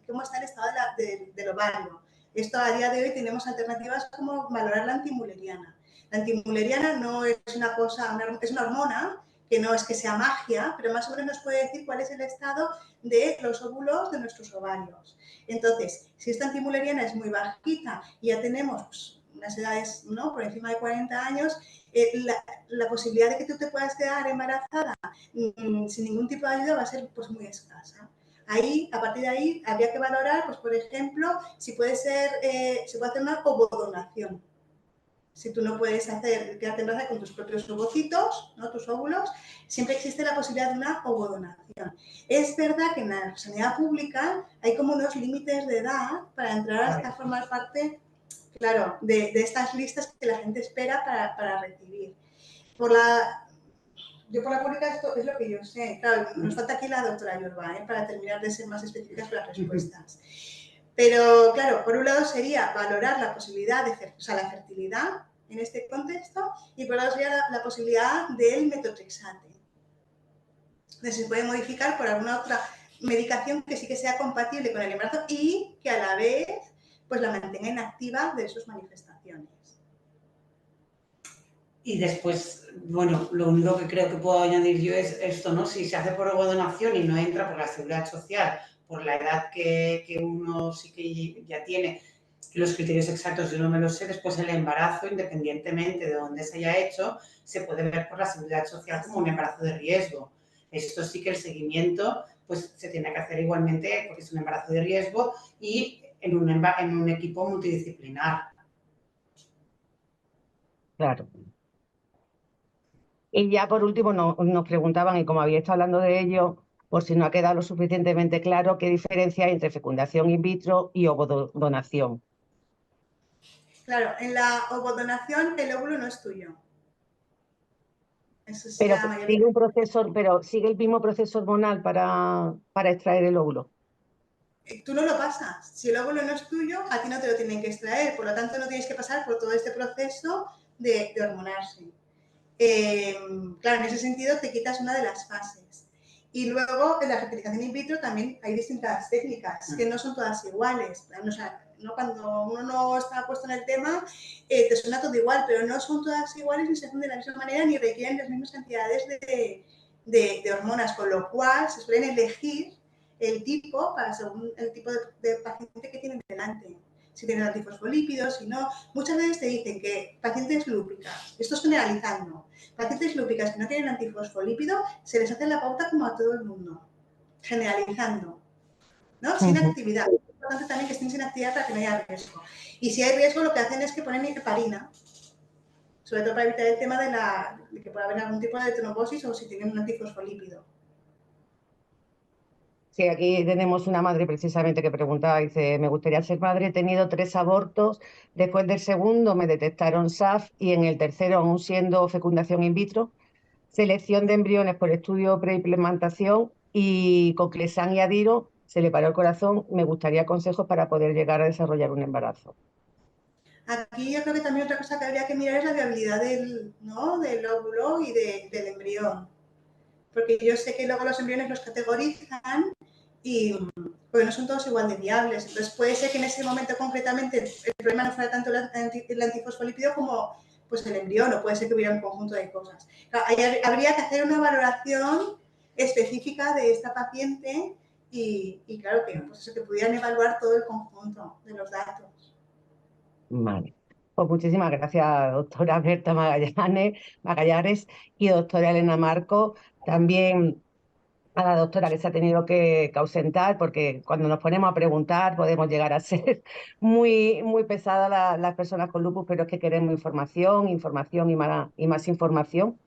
cómo está el estado del ovario. Esto a día de hoy tenemos alternativas como valorar la antimuleriana. La antimuleriana no es una cosa, es una hormona que no es que sea magia, pero más o menos nos puede decir cuál es el estado de los óvulos de nuestros ovarios. Entonces, si esta antimuleriana es muy bajita y ya tenemos unas edades, ¿no?, por encima de 40 años, la posibilidad de que tú te puedas quedar embarazada sin ningún tipo de ayuda va a ser pues muy escasa. Ahí, a partir de ahí, habría que valorar, pues por ejemplo, si puede ser, se puede hacer una ovodonación. Si tú no puedes quedarte embarazada con tus propios ovocitos, ¿no?, tus óvulos, siempre existe la posibilidad de una ovodonación. Es verdad que en la sanidad pública hay como unos límites de edad para entrar a formar parte, claro, de estas listas que la gente espera para recibir. Yo por la pública esto es lo que yo sé. Claro, nos falta aquí la doctora Yorba, para terminar de ser más específicas con las respuestas. Pero, claro, por un lado sería valorar la posibilidad de, o sea, la fertilidad en este contexto, y por otro lado sería la posibilidad del metotrexate. Entonces se puede modificar por alguna otra medicación que sí que sea compatible con el embarazo y que a la vez pues la mantenga inactiva de sus manifestaciones. Y después, bueno, lo único que creo que puedo añadir yo es esto, ¿no? Si se hace por ovodonación y no entra por la seguridad social, por la edad que uno sí que ya tiene, los criterios exactos yo no me los sé, después el embarazo, independientemente de dónde se haya hecho, se puede ver por la seguridad social como un embarazo de riesgo. Esto sí que el seguimiento pues se tiene que hacer igualmente porque es un embarazo de riesgo y en un equipo multidisciplinar. Claro. Y ya por último nos preguntaban, y como había estado hablando de ello, por si no ha quedado lo suficientemente claro, qué diferencia hay entre fecundación in vitro y ovodonación. Claro, en la ovodonación el óvulo no es tuyo. Eso Pero la mayoría. sigue un proceso, pero sigue el mismo proceso hormonal para extraer el óvulo. Tú no lo pasas. Si el óvulo no es tuyo, a ti no te lo tienen que extraer. Por lo tanto, no tienes que pasar por todo este proceso de hormonarse. Claro, en ese sentido te quitas una de las fases. Y luego en la fertilización in vitro también hay distintas técnicas que no son todas iguales. O sea, ¿no? Cuando uno no está puesto en el tema, te suena todo igual, pero no son todas iguales ni se hacen de la misma manera ni requieren las mismas cantidades de hormonas, con lo cual se suelen elegir el tipo según el tipo de paciente que tienen delante. Si tienen antifosfolípidos, si no. Muchas veces te dicen que pacientes lúpicas, esto es generalizando, pacientes lúpicas que no tienen antifosfolípido, se les hace la pauta como a todo el mundo, generalizando, ¿no? Sin actividad. Es importante también que estén sin actividad para que no haya riesgo. Y si hay riesgo, lo que hacen es que ponen heparina, sobre todo para evitar el tema de que pueda haber algún tipo de trombosis o si tienen un antifosfolípido. Sí, aquí tenemos una madre precisamente que preguntaba, dice, me gustaría ser madre, he tenido 3 abortos, después del segundo me detectaron SAF y en el tercero, aún siendo fecundación in vitro, selección de embriones por estudio preimplantación y con Clesán y Adiro se le paró el corazón. Me gustaría consejos para poder llegar a desarrollar un embarazo. Aquí yo creo que también otra cosa que habría que mirar es la viabilidad ¿no?, del óvulo y del embrión. Porque yo sé que luego los embriones los categorizan y porque no son todos igual de viables. Entonces puede ser que en ese momento concretamente el problema no fuera tanto el antifosfolípido como pues el embrión, o puede ser que hubiera un conjunto de cosas. Claro, habría que hacer una valoración específica de esta paciente y claro que, pues eso, que pudieran evaluar todo el conjunto de los datos. Vale. Pues muchísimas gracias, doctora Berta Magallanes y doctora Elena Marco. También a la doctora que se ha tenido que ausentar, porque cuando nos ponemos a preguntar podemos llegar a ser muy, muy pesadas las personas con lupus, pero es que queremos información y más información.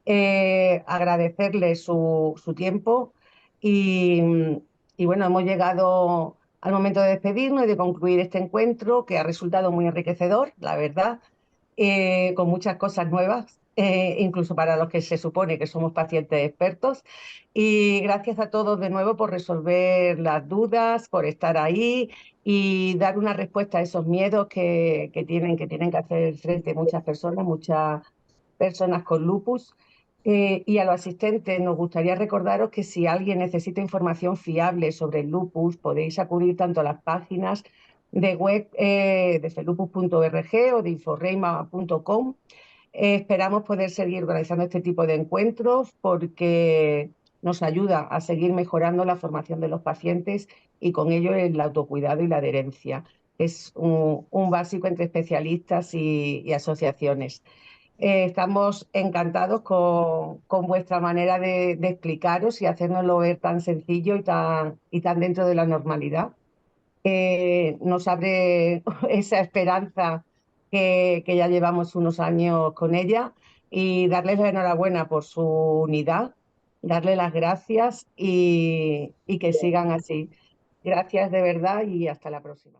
Agradecerle su tiempo y bueno, hemos llegado al momento de despedirnos y de concluir este encuentro que ha resultado muy enriquecedor, la verdad, con muchas cosas nuevas, incluso para los que se supone que somos pacientes expertos. Y gracias a todos de nuevo por resolver las dudas, por estar ahí y dar una respuesta a esos miedos que tienen que hacer frente muchas personas con lupus. Y a los asistentes nos gustaría recordaros que si alguien necesita información fiable sobre el lupus, podéis acudir tanto a las páginas de web de felupus.org o de inforeima.com. Esperamos poder seguir organizando este tipo de encuentros porque nos ayuda a seguir mejorando la formación de los pacientes y con ello el autocuidado y la adherencia. es un básico entre especialistas y asociaciones. Estamos encantados con vuestra manera de explicaros y hacérnoslo ver tan sencillo y tan dentro de la normalidad. Nos abre esa esperanza que ya llevamos unos años con ella, y darles la enhorabuena por su unidad, darle las gracias y que sigan así. Gracias de verdad y hasta la próxima.